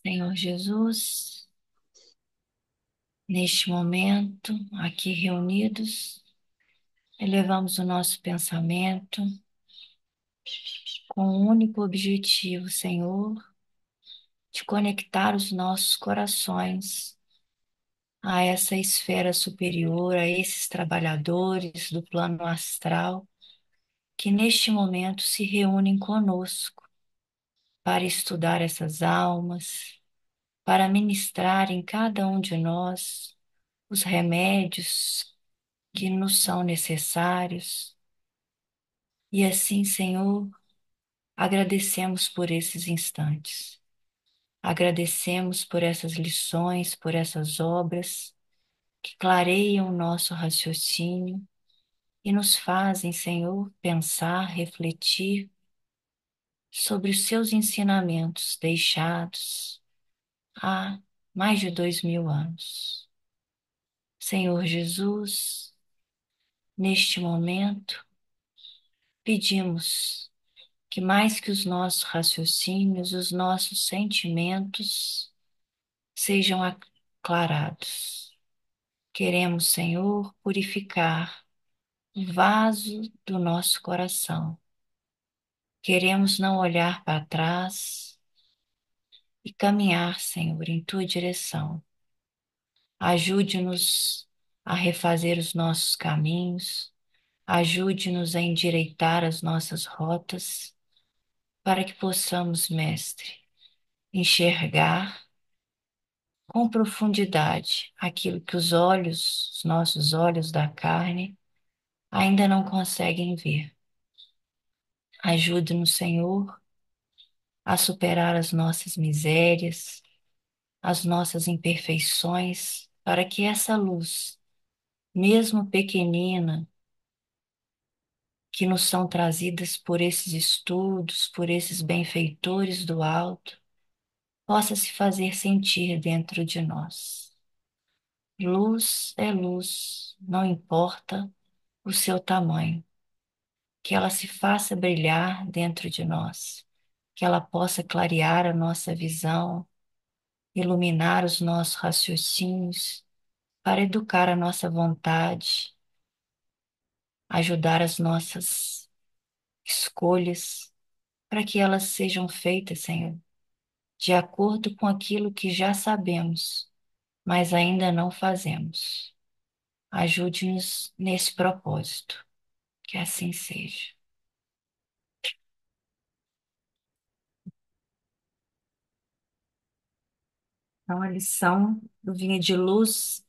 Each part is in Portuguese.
Senhor Jesus, neste momento, aqui reunidos, elevamos o nosso pensamento com um único objetivo, Senhor, de conectar os nossos corações a essa esfera superior, a esses trabalhadores do plano astral que neste momento se reúnem conosco para estudar essas almas, para ministrar em cada um de nós os remédios que nos são necessários. E assim, Senhor, agradecemos por esses instantes. Agradecemos por essas lições, por essas obras que clareiam o nosso raciocínio e nos fazem, Senhor, pensar, refletir sobre os seus ensinamentos deixados há mais de 2000 anos. Senhor Jesus, neste momento, pedimos que mais que os nossos raciocínios, os nossos sentimentos sejam aclarados. Queremos, Senhor, purificar o vaso do nosso coração. Queremos não olhar para trás e caminhar, Senhor, em tua direção. Ajude-nos a refazer os nossos caminhos, ajude-nos a endireitar as nossas rotas, para que possamos, Mestre, enxergar com profundidade aquilo que os nossos olhos da carne, ainda não conseguem ver. Ajude-nos, Senhor, a superar as nossas misérias, as nossas imperfeições, para que essa luz, mesmo pequenina, que nos são trazidas por esses estudos, por esses benfeitores do alto, possa se fazer sentir dentro de nós. Luz é luz, não importa o seu tamanho, que ela se faça brilhar dentro de nós, que ela possa clarear a nossa visão, iluminar os nossos raciocínios, para educar a nossa vontade, ajudar as nossas escolhas, para que elas sejam feitas, Senhor, de acordo com aquilo que já sabemos, mas ainda não fazemos. Ajude-nos nesse propósito, que assim seja. Então, a lição do Vinha de Luz,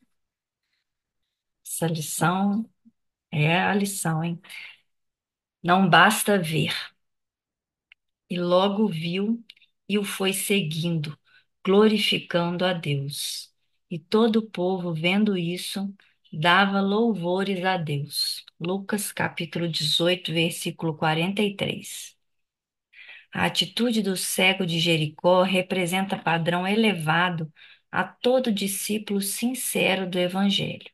essa lição é a lição, hein? Não basta ver. E logo viu e o foi seguindo, glorificando a Deus. E todo o povo, vendo isso, dava louvores a Deus. Lucas capítulo 18, versículo 43. A atitude do cego de Jericó representa padrão elevado a todo discípulo sincero do Evangelho.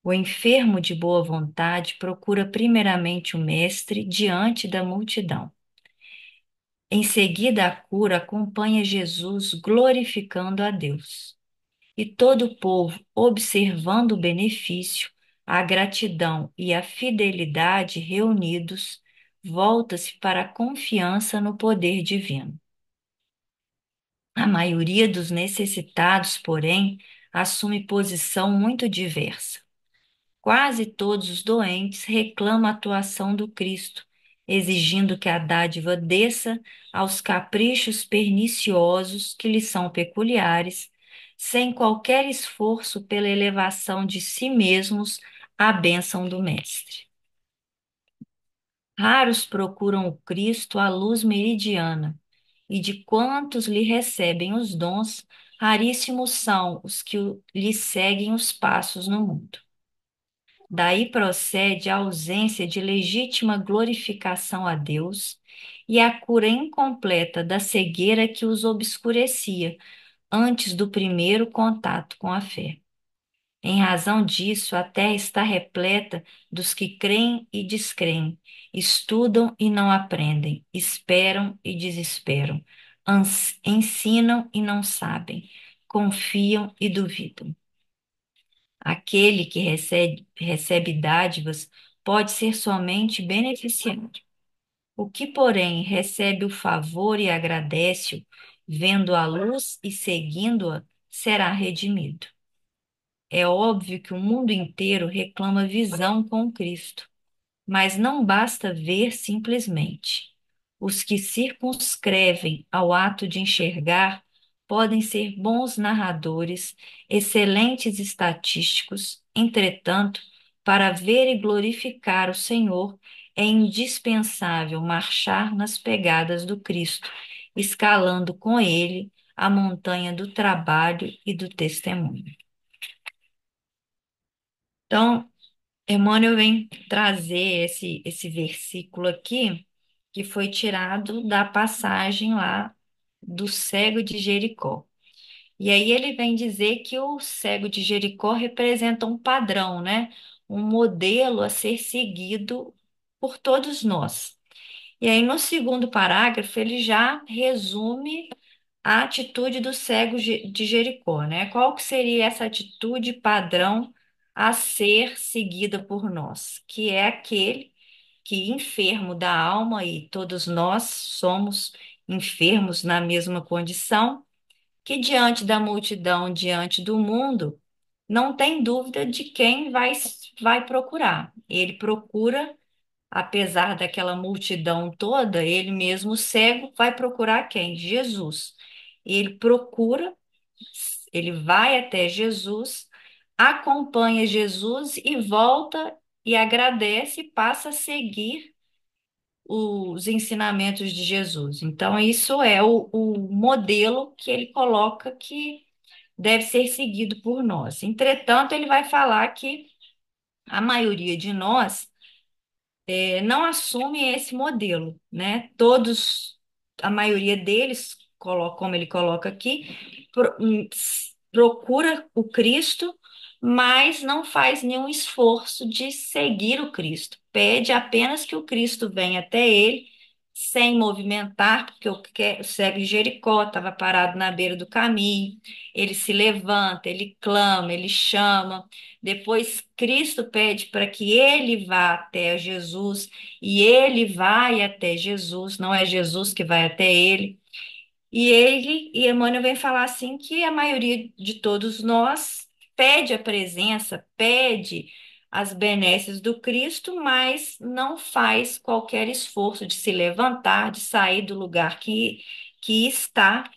O enfermo de boa vontade procura primeiramente o Mestre diante da multidão. Em seguida, a cura acompanha Jesus glorificando a Deus. E todo o povo, observando o benefício, a gratidão e a fidelidade reunidos, volta-se para a confiança no poder divino. A maioria dos necessitados, porém, assume posição muito diversa. Quase todos os doentes reclamam a atuação do Cristo, exigindo que a dádiva desça aos caprichos perniciosos que lhe são peculiares, sem qualquer esforço pela elevação de si mesmos à bênção do Mestre. Raros procuram o Cristo à luz meridiana, e de quantos lhe recebem os dons, raríssimos são os que lhe seguem os passos no mundo. Daí procede a ausência de legítima glorificação a Deus e a cura incompleta da cegueira que os obscurecia antes do primeiro contato com a fé. Em razão disso, a terra está repleta dos que creem e descreem, estudam e não aprendem, esperam e desesperam, ensinam e não sabem, confiam e duvidam. Aquele que recebe dádivas pode ser somente beneficiário. O que, porém, recebe o favor e agradece-o, vendo a luz e seguindo-a, será redimido. É óbvio que o mundo inteiro reclama visão com Cristo. Mas não basta ver simplesmente. Os que circunscrevem ao ato de enxergar podem ser bons narradores, excelentes estatísticos, entretanto, para ver e glorificar o Senhor, é indispensável marchar nas pegadas do Cristo, escalando com ele a montanha do trabalho e do testemunho. Então, Emmanuel vem trazer esse versículo aqui, que foi tirado da passagem lá do cego de Jericó. E aí ele vem dizer que o cego de Jericó representa um padrão, né? Um modelo a ser seguido por todos nós. E aí no segundo parágrafo ele já resume a atitude do cego de Jericó, né? Qual que seria essa atitude padrão a ser seguida por nós? Que é aquele que, enfermo da alma, e todos nós somos enfermos na mesma condição, que diante da multidão, diante do mundo, não tem dúvida de quem vai procurar. Ele procura, apesar daquela multidão toda, ele mesmo cego vai procurar quem? Jesus. Ele procura, ele vai até Jesus, acompanha Jesus e volta e agradece e passa a seguir os ensinamentos de Jesus. Então, isso é o modelo que ele coloca que deve ser seguido por nós. Entretanto, ele vai falar que a maioria de nós não assume esse modelo, né? Todos, a maioria deles, como ele coloca aqui, procura o Cristo, mas não faz nenhum esforço de seguir o Cristo. Pede apenas que o Cristo venha até ele, sem movimentar, porque o cego de Jericó estava parado na beira do caminho. Ele se levanta, ele clama, ele chama. Depois Cristo pede para que ele vá até Jesus e ele vai até Jesus, não é Jesus que vai até ele. E Emmanuel vem falar assim que a maioria de todos nós pede a presença, pede as benesses do Cristo, mas não faz qualquer esforço de se levantar, de sair do lugar que está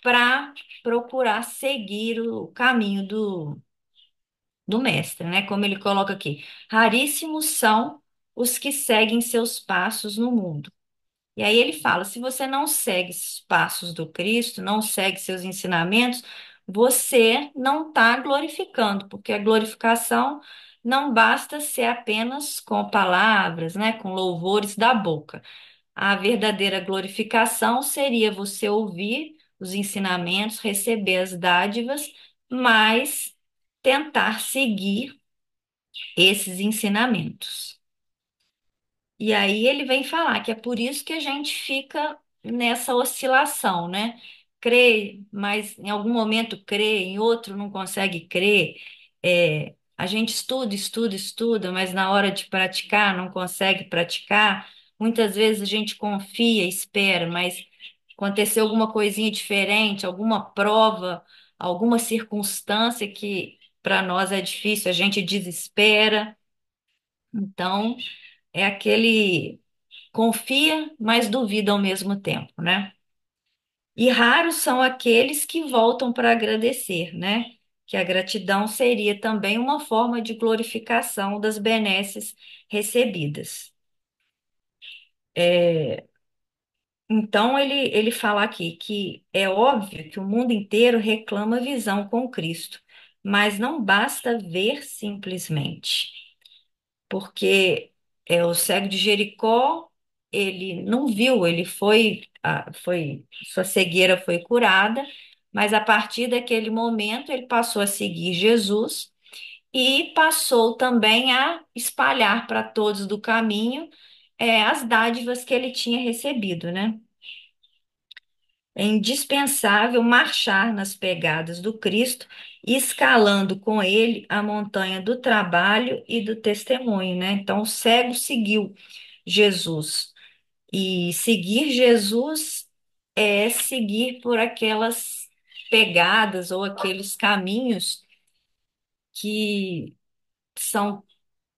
para procurar seguir o caminho do mestre, né? Como ele coloca aqui, raríssimos são os que seguem seus passos no mundo. E aí ele fala: se você não segue os passos do Cristo, não segue seus ensinamentos, você não está glorificando, porque a glorificação não basta ser apenas com palavras, né? Com louvores da boca. A verdadeira glorificação seria você ouvir os ensinamentos, receber as dádivas, mas tentar seguir esses ensinamentos. E aí ele vem falar que é por isso que a gente fica nessa oscilação, né? Crê, mas em algum momento crê, em outro não consegue crer. A gente estuda, estuda, estuda, mas na hora de praticar não consegue praticar. Muitas vezes a gente confia, espera, mas aconteceu alguma coisinha diferente, alguma prova, alguma circunstância que para nós é difícil, a gente desespera. Então, é aquele confia, mas duvida ao mesmo tempo, né? E raros são aqueles que voltam para agradecer, né? Que a gratidão seria também uma forma de glorificação das benesses recebidas. Então, ele fala aqui que é óbvio que o mundo inteiro reclama visão com Cristo, mas não basta ver simplesmente. Porque o cego de Jericó, ele não viu, ele sua cegueira foi curada, mas a partir daquele momento ele passou a seguir Jesus e passou também a espalhar para todos do caminho as dádivas que ele tinha recebido, né? é indispensável marchar nas pegadas do Cristo, escalando com ele a montanha do trabalho e do testemunho, né? Então, o cego seguiu Jesus. E seguir Jesus é seguir por aquelas pegadas ou aqueles caminhos que são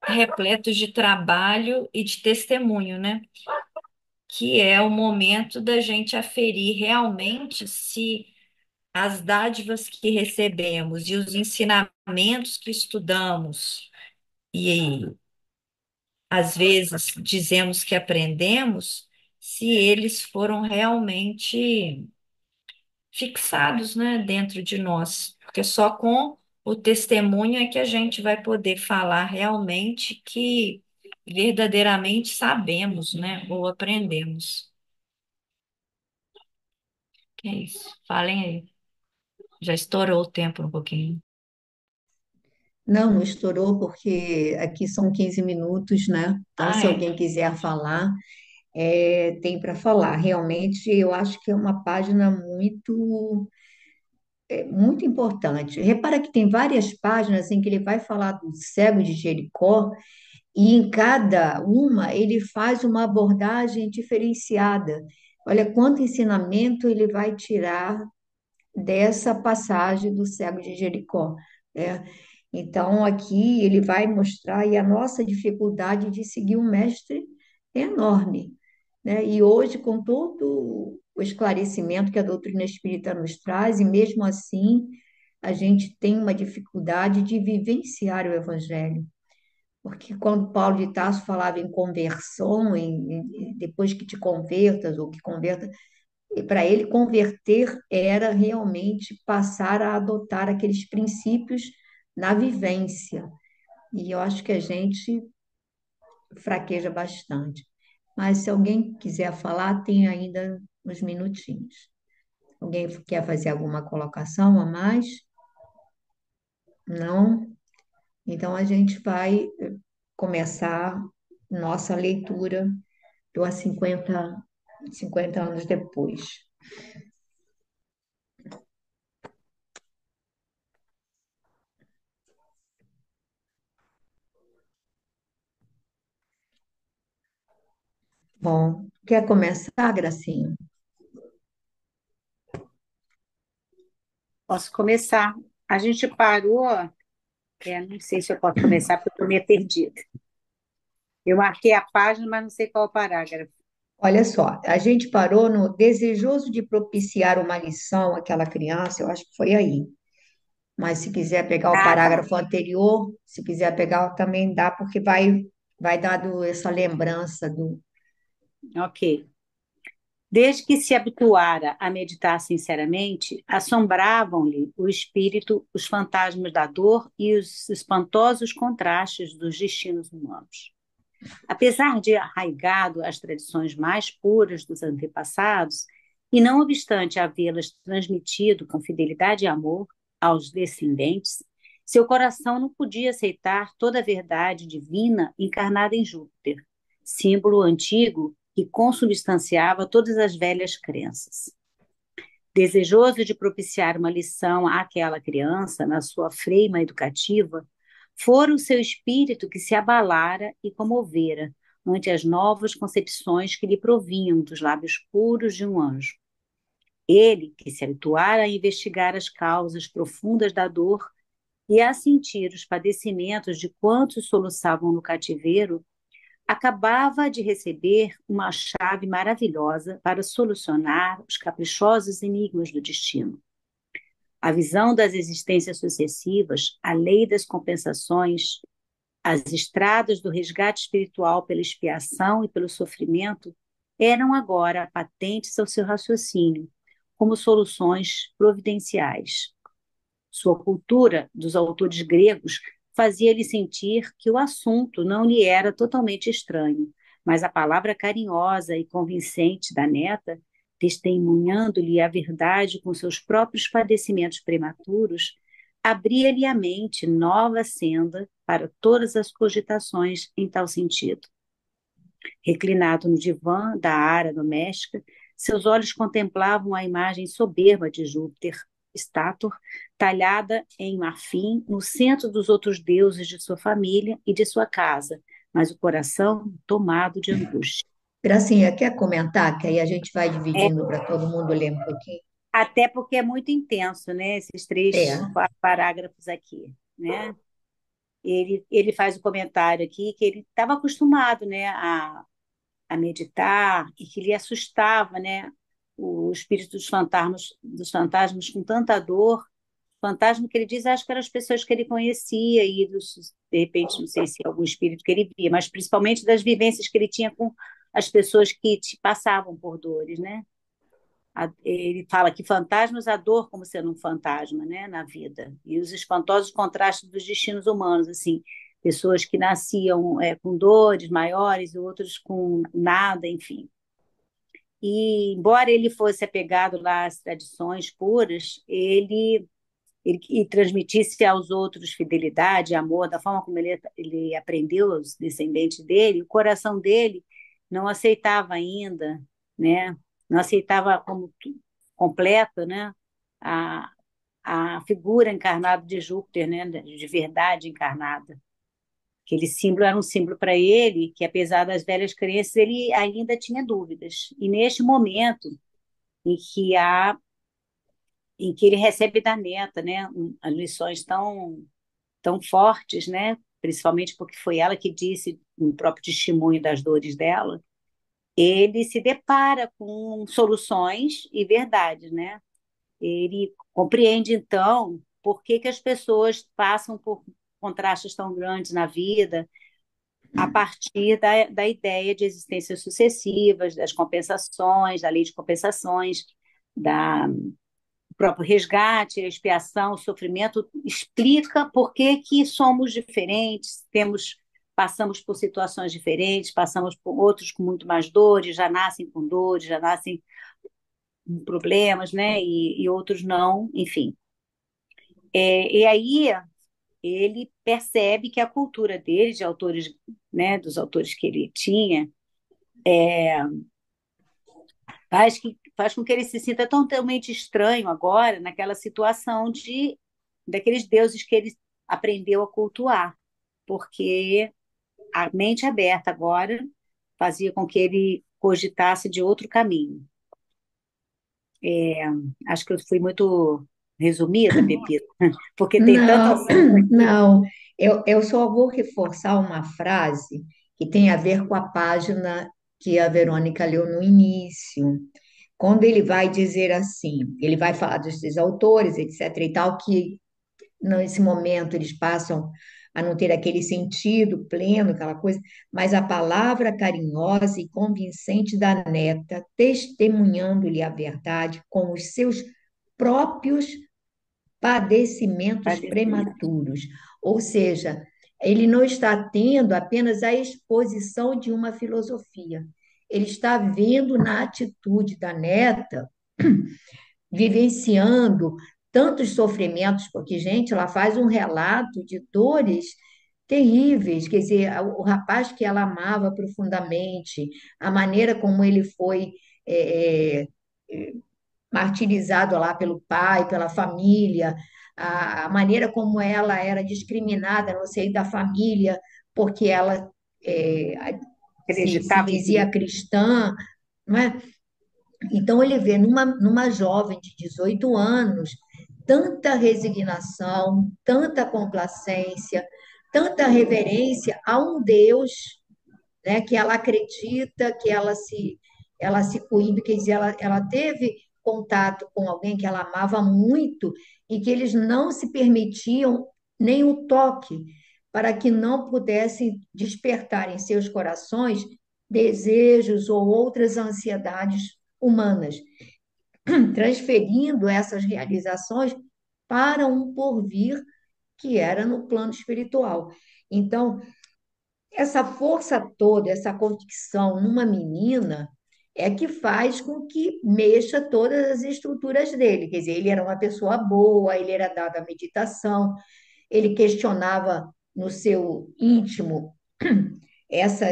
repletos de trabalho e de testemunho, né? Que é o momento da gente aferir realmente se as dádivas que recebemos e os ensinamentos que estudamos e às vezes dizemos que aprendemos, se eles foram realmente fixados, né, dentro de nós, porque só com o testemunho é que a gente vai poder falar realmente que verdadeiramente sabemos, né, ou aprendemos. Que é isso? Falem aí. Já estourou o tempo um pouquinho. Não, não estourou porque aqui são 15 minutos, né? Então, Ah, se é. alguém quiser falar, tem para falar. Realmente, eu acho que é uma página muito importante. Repara que tem várias páginas em que ele vai falar do cego de Jericó, e em cada uma ele faz uma abordagem diferenciada. Olha quanto ensinamento ele vai tirar dessa passagem do cego de Jericó, né? Então, aqui ele vai mostrar e a nossa dificuldade de seguir um mestre é enorme, né? E hoje, com todo o esclarecimento que a doutrina espírita nos traz, e mesmo assim, a gente tem uma dificuldade de vivenciar o evangelho. Porque quando Paulo de Tarso falava em conversão, depois que te convertas ou que converta, e para ele converter era realmente passar a adotar aqueles princípios na vivência. E eu acho que a gente fraqueja bastante. Mas se alguém quiser falar, tem ainda uns minutinhos. Alguém quer fazer alguma colocação a mais? Não? Então a gente vai começar nossa leitura do a 50 anos depois. Bom, quer começar, Gracinha? Posso começar. A gente parou, não sei se eu posso começar, porque eu estou meio perdida. Eu marquei a página, mas não sei qual o parágrafo. Olha só, a gente parou no desejoso de propiciar uma lição àquela criança, eu acho que foi aí. Mas se quiser pegar o Ah, tá. parágrafo anterior, se quiser pegar também dá, porque vai dando essa lembrança do. Ok. Desde que se habituara a meditar sinceramente, assombravam-lhe o espírito os fantasmas da dor e os espantosos contrastes dos destinos humanos. Apesar de arraigado às tradições mais puras dos antepassados, e não obstante havê-las transmitido com fidelidade e amor aos descendentes, seu coração não podia aceitar toda a verdade divina encarnada em Júpiter, símbolo antigo que consubstanciava todas as velhas crenças. Desejoso de propiciar uma lição àquela criança na sua freima educativa, fora o seu espírito que se abalara e comovera ante as novas concepções que lhe provinham dos lábios puros de um anjo. Ele, que se habituara a investigar as causas profundas da dor e a sentir os padecimentos de quantos soluçavam no cativeiro, acabava de receber uma chave maravilhosa para solucionar os caprichosos enigmas do destino. A visão das existências sucessivas, a lei das compensações, as estradas do resgate espiritual pela expiação e pelo sofrimento eram agora patentes ao seu raciocínio, como soluções providenciais. Sua cultura dos autores gregos fazia-lhe sentir que o assunto não lhe era totalmente estranho, mas a palavra carinhosa e convincente da neta, testemunhando-lhe a verdade com seus próprios padecimentos prematuros, abria-lhe a mente nova senda para todas as cogitações em tal sentido. Reclinado no divã da área doméstica, Seus olhos contemplavam a imagem soberba de Júpiter, estátua, talhada em marfim, no centro dos outros deuses de sua família e de sua casa, mas o coração tomado de angústia. Gracinha, quer comentar? Que aí a gente vai É, dividindo para todo mundo ler um pouquinho. até porque é muito intenso, né? Esses É, três parágrafos aqui, né? Ele faz o comentário aqui que ele estava acostumado, né, a meditar e que lhe assustava, né, o espírito dos fantasmas com tanta dor. Fantasma que ele diz, acho que eram as pessoas que ele conhecia e de repente, não sei se algum espírito que ele via, mas principalmente das vivências que ele tinha com as pessoas que te passavam por dores, né? Ele fala que fantasmas, a dor como sendo um fantasma, né, na vida, e os espantosos contrastes dos destinos humanos, assim, pessoas que nasciam com dores maiores e outros com nada, enfim. E embora ele fosse apegado lá às tradições puras, ele e transmitisse aos outros fidelidade, amor, da forma como ele aprendeu os descendentes dele, o coração dele não aceitava ainda, né? Não aceitava como completa, né? A, a figura encarnada de Júpiter, né? De verdade encarnada. Aquele símbolo era um símbolo para ele, que apesar das velhas crenças, ele ainda tinha dúvidas. E neste momento em que há em que ele recebe da neta, né, lições tão fortes, né, principalmente porque foi ela que disse no próprio testemunho das dores dela, ele se depara com soluções e verdades, né? Ele compreende então por que que as pessoas passam por contrastes tão grandes na vida a partir da ideia de existências sucessivas, das compensações, da lei de compensações, da o próprio resgate, a expiação, o sofrimento, explica por que que somos diferentes, passamos por situações diferentes, passamos por outros com muito mais dores, já nascem com dores, já nascem com problemas, né? E outros não, enfim. E aí ele percebe que a cultura dele, de autores, né, dos autores que ele tinha, faz com que ele se sinta totalmente estranho agora naquela situação de daqueles deuses que ele aprendeu a cultuar, porque a mente aberta agora fazia com que ele cogitasse de outro caminho. É, acho que eu fui muito resumida, Pepita, porque tem tanto não, assunto aqui. não. Eu só vou reforçar uma frase que tem a ver com a página que a Verônica leu no início. Quando ele vai dizer assim, ele vai falar dos autores, etc. e tal, que nesse momento eles passam a não ter aquele sentido pleno, aquela coisa, mas a palavra carinhosa e convincente da neta, testemunhando-lhe a verdade com os seus próprios padecimentos Padecimento. prematuros. Ou seja, ele não está tendo apenas a exposição de uma filosofia, ele está vendo na atitude da neta vivenciando tantos sofrimentos, porque, gente, ela faz um relato de dores terríveis, quer dizer, o rapaz que ela amava profundamente, a maneira como ele foi é, é, martirizado lá pelo pai, pela família, a maneira como ela era discriminada no seio da família, porque ela é, se Acreditava em dizia Cristo. cristã, não é? Então, ele vê numa jovem de 18 anos tanta resignação, tanta complacência, tanta reverência a um Deus, né, que ela acredita, que ela se coíbe, quer dizer, ela teve contato com alguém que ela amava muito e que eles não se permitiam nem o toque, para que não pudessem despertar em seus corações desejos ou outras ansiedades humanas, transferindo essas realizações para um porvir que era no plano espiritual. Então, essa força toda, essa convicção numa menina é que faz com que mexa todas as estruturas dele. Quer dizer, ele era uma pessoa boa, ele era dado à meditação, ele questionava no seu íntimo essa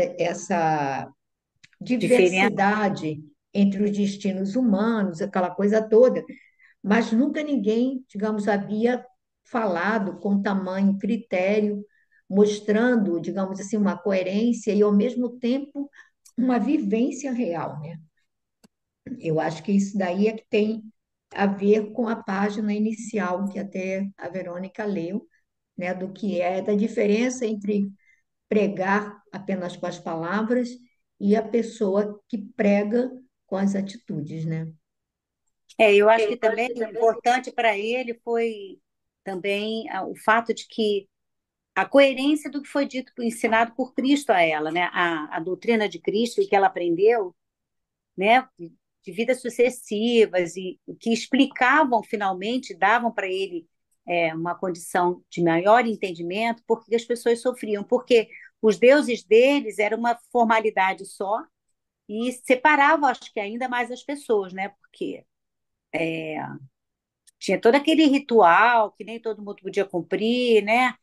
Diferença. diversidade entre os destinos humanos, aquela coisa toda, mas nunca ninguém, digamos, havia falado com tamanho critério, mostrando, digamos assim, uma coerência e, ao mesmo tempo, uma vivência real, né? Eu acho que isso daí é que tem a ver com a página inicial que até a Verônica leu, né, do que é da diferença entre pregar apenas com as palavras e a pessoa que prega com as atitudes, né? Eu acho que também o importante para ele foi também o fato de que a coerência do que foi dito, ensinado por Cristo a ela, né? A doutrina de Cristo e que ela aprendeu, né? De vidas sucessivas e que explicavam finalmente, davam para ele uma condição de maior entendimento porque as pessoas sofriam, porque os deuses deles eram uma formalidade só e separavam, acho que ainda mais as pessoas, né? Porque tinha todo aquele ritual que nem todo mundo podia cumprir, né?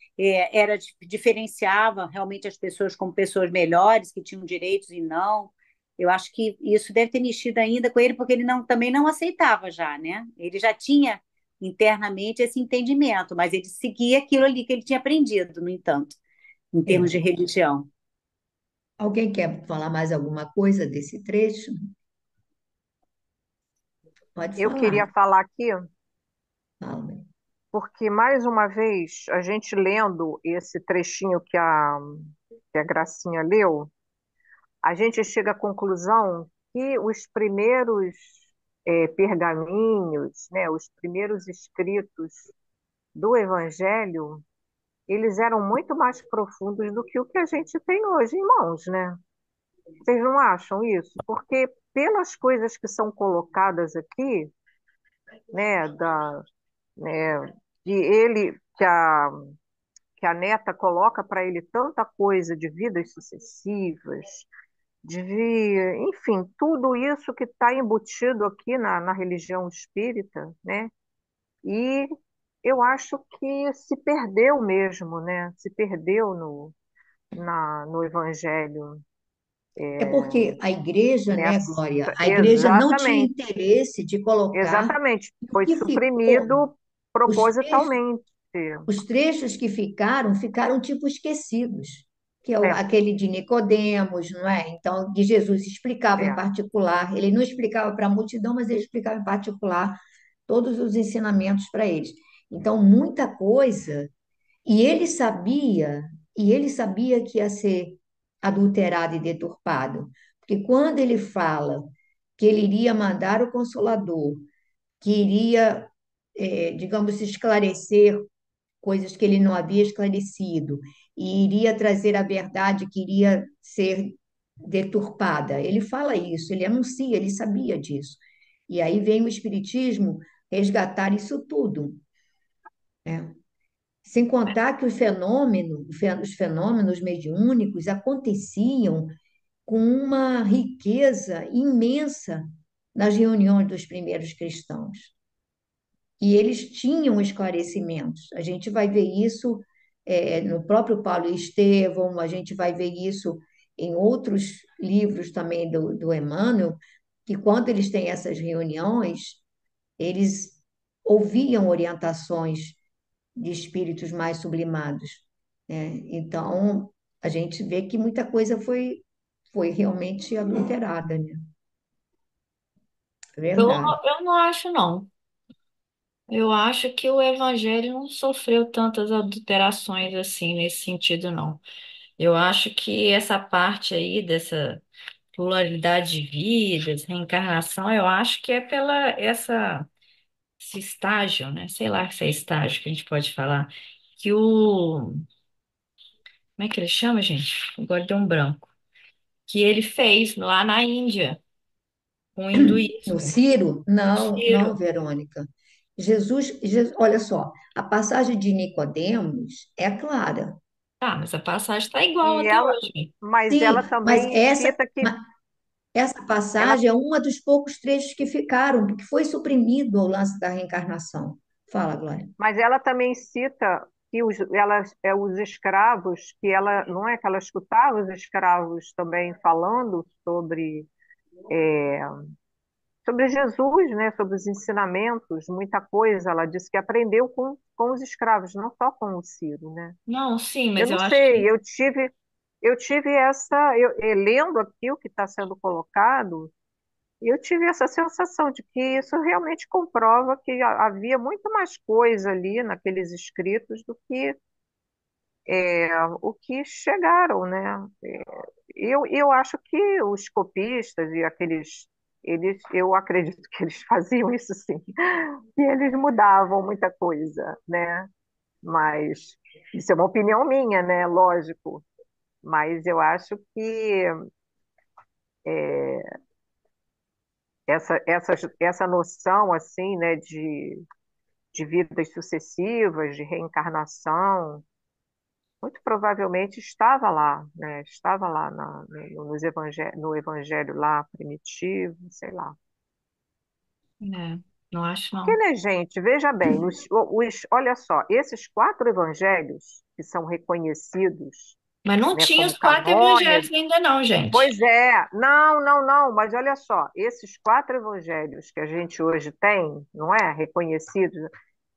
Diferenciava realmente as pessoas como pessoas melhores, que tinham direitos e não. Eu acho que isso deve ter mexido ainda com ele, porque ele também não aceitava já, né? Ele já tinha internamente esse entendimento, mas ele seguia aquilo ali que ele tinha aprendido, no entanto, em termos de É. religião. Alguém quer falar mais alguma coisa desse trecho? Pode Eu queria falar. falar aqui, Fala. porque mais uma vez, a gente lendo esse trechinho que a Gracinha leu, a gente chega à conclusão que os primeiros pergaminhos, né, os primeiros escritos do Evangelho, eles eram muito mais profundos do que o que a gente tem hoje em mãos, né? Vocês não acham isso? Porque pelas coisas que são colocadas aqui, né, né, que ele, que a neta coloca para ele tanta coisa de vidas sucessivas, enfim, tudo isso que está embutido aqui na religião espírita, né? E eu acho que se perdeu mesmo, né? Se perdeu no Evangelho. É porque a igreja, né, Nessa, Glória, a igreja não tinha exatamente, interesse de colocar exatamente. o Foi que ficou. suprimido Os trechos, propositalmente. os trechos que ficaram, ficaram tipo esquecidos, que é É, aquele de Nicodemos, não é? Então, que Jesus explicava em é, particular, ele não explicava para a multidão, mas ele explicava em particular todos os ensinamentos para eles. Então, muita coisa, e ele sabia que ia ser adulterado e deturpado, porque quando ele fala que ele iria mandar o Consolador, que iria, digamos, esclarecer coisas que ele não havia esclarecido, e iria trazer a verdade que iria ser deturpada. Ele fala isso, ele anuncia, ele sabia disso. E aí vem o Espiritismo resgatar isso tudo, né? Sem contar que os fenômenos mediúnicos aconteciam com uma riqueza imensa nas reuniões dos primeiros cristãos. E eles tinham esclarecimentos. A gente vai ver isso no próprio Paulo e Estevão, a gente vai ver isso em outros livros também do Emmanuel, que quando eles têm essas reuniões, eles ouviam orientações de espíritos mais sublimados, né? Então, a gente vê que muita coisa foi realmente adulterada, né? É Eu, verdade. eu não acho, não. Eu acho que o evangelho não sofreu tantas adulterações assim, nesse sentido, não. Eu acho que essa parte aí dessa pluralidade de vidas, reencarnação, eu acho que é pela esse estágio, né? Sei lá se é estágio que a gente pode falar, que como é que ele chama, gente? Agora deu um branco. Que ele fez lá na Índia, com o No hinduísmo. Ciro, não, não, Ciro. Verônica. Olha só, a passagem de Nicodemos é clara. Ah, mas a passagem está igual e até ela, hoje. mas Sim, ela mas também cita que essa ela, passagem é uma dos poucos trechos que ficaram, porque foi suprimido o lance da reencarnação. Fala, Glória. mas ela também cita que os escravos, que ela não é que ela escutava os escravos também falando sobre sobre Jesus, né? Sobre os ensinamentos, muita coisa. Ela disse que aprendeu com os escravos, não só com o Ciro, né? Não, sim, Eu mas não eu acho sei, que. eu tive lendo aqui o que está sendo colocado, eu tive essa sensação de que isso realmente comprova que havia muito mais coisa ali naqueles escritos do que o que chegaram, né? Eu acho que os copistas e eu acredito que eles faziam isso sim, e eles mudavam muita coisa, né? Mas isso é uma opinião minha, né? Lógico. Mas eu acho que essa noção assim, né, de vidas sucessivas, de reencarnação, muito provavelmente estava lá, né? Estava lá no evangelho lá primitivo, sei lá. É, não acho, Porque, não. né, gente, veja bem, olha só, esses quatro evangelhos que são reconhecidos, Mas não né, tinha os como quatro canônicos. evangelhos ainda, não, gente. Pois é, não, não, não, mas olha só, esses quatro evangelhos que a gente hoje tem, não é? Reconhecidos,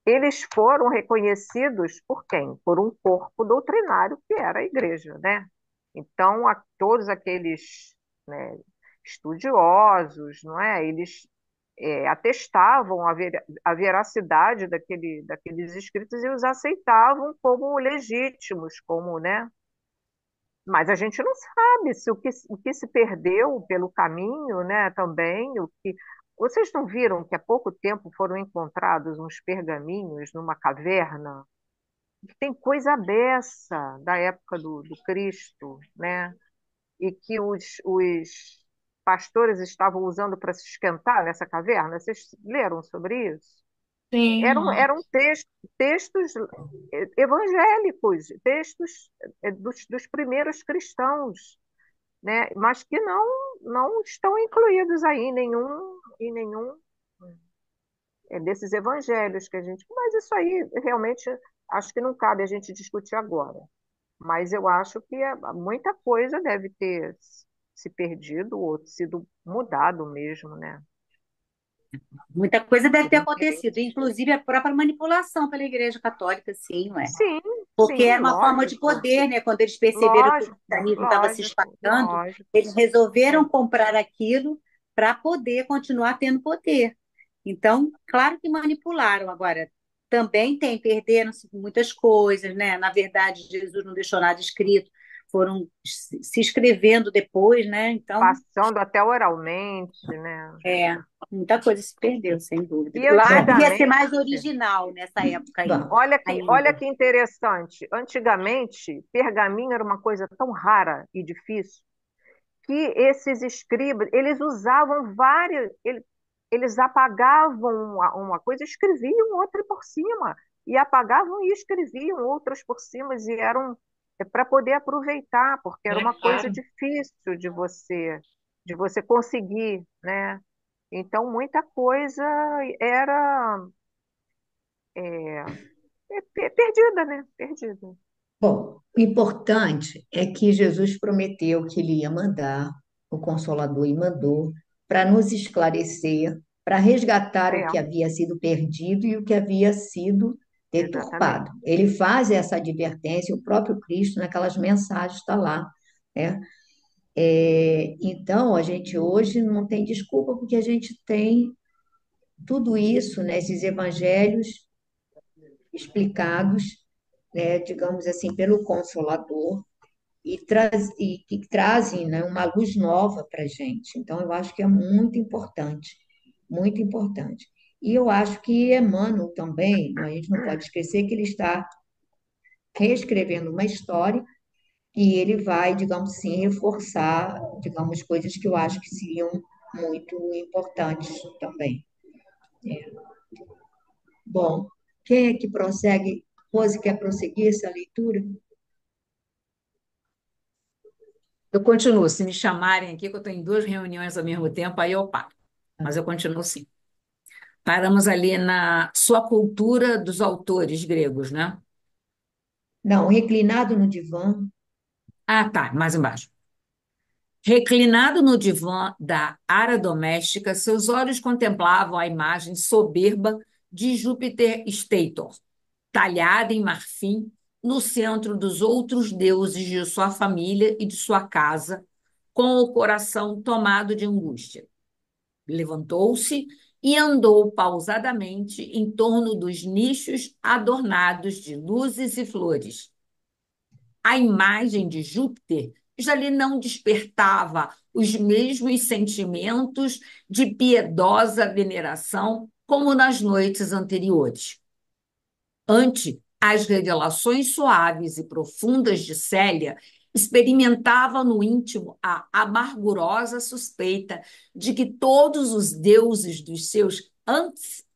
eles foram reconhecidos por quem? Por um corpo doutrinário que era a igreja, né? Então, todos aqueles, né, estudiosos, não é? Eles atestavam a veracidade daqueles escritos e os aceitavam como legítimos, como, né? Mas a gente não sabe se o que se perdeu pelo caminho, né, também, o que... Vocês não viram que há pouco tempo foram encontrados uns pergaminhos numa caverna? Tem coisa dessa da época do Cristo, né? E que os pastores estavam usando para se esquentar nessa caverna. Vocês leram sobre isso? Sim, Eram textos evangélicos, textos dos primeiros cristãos, né? Mas que não estão incluídos aí em nenhum desses evangelhos que a gente. Mas isso aí realmente acho que não cabe a gente discutir agora. Mas eu acho que muita coisa deve ter se perdido ou sido mudado mesmo, né? Muita coisa deve Por ter acontecido, interesse. inclusive a própria manipulação pela Igreja Católica, sim, não é? Sim, Porque sim, era uma forma de lógico, poder, né? Quando eles perceberam que o lógico, cristianismo estava se lógico, espalhando, lógico. eles resolveram É. comprar aquilo para poder continuar tendo poder. Então, claro que manipularam. Agora, também perderam-se muitas coisas, né? Na verdade, Jesus não deixou nada escrito, foram se escrevendo depois, né? Então, Passando até oralmente, né? é, muita coisa se perdeu, sem dúvida. E Lá Bom, devia ser antigamente, mais original nessa época aí, bom, olha que ainda. interessante. Antigamente, pergaminho era uma coisa tão rara e difícil que esses escribas, eles usavam eles apagavam uma coisa, escreviam outra por cima, e apagavam e escreviam outras por cima, e eram para poder aproveitar, porque era é uma coisa claro. difícil de você conseguir, né? Então, muita coisa era perdida, né? Perdida. bom, o importante é que Jesus prometeu que ele ia mandar o Consolador e mandou para nos esclarecer, para resgatar o É, que havia sido perdido e o que havia sido deturpado. exatamente. Ele faz essa advertência, o próprio Cristo, naquelas mensagens está lá, né? Então, a gente hoje não tem desculpa, porque a gente tem tudo isso, né, esses evangelhos explicados, né, digamos assim, pelo Consolador, e que trazem, né, uma luz nova para a gente. Então, eu acho que é muito importante, muito importante. E eu acho que Emmanuel também, a gente não pode esquecer que ele está reescrevendo uma história e ele vai, digamos assim, reforçar, digamos, coisas que eu acho que seriam muito importantes também. Bom, quem é que prossegue? Rose, quer prosseguir essa leitura? Eu continuo. Se me chamarem aqui, que eu estou em duas reuniões ao mesmo tempo, aí eu paro. Mas eu continuo sim. Paramos ali na sua cultura dos autores gregos, né? Não, reclinado no divã, Ah, tá, mais embaixo. Reclinado no divã da área doméstica, seus olhos contemplavam a imagem soberba de Júpiter Stator, talhada em marfim, no centro dos outros deuses de sua família e de sua casa, com o coração tomado de angústia. Levantou-se e andou pausadamente em torno dos nichos adornados de luzes e flores. A imagem de Júpiter já lhe não despertava os mesmos sentimentos de piedosa veneração como nas noites anteriores. Ante as revelações suaves e profundas de Célia, experimentava no íntimo a amargurosa suspeita de que todos os deuses dos seus Ascendente.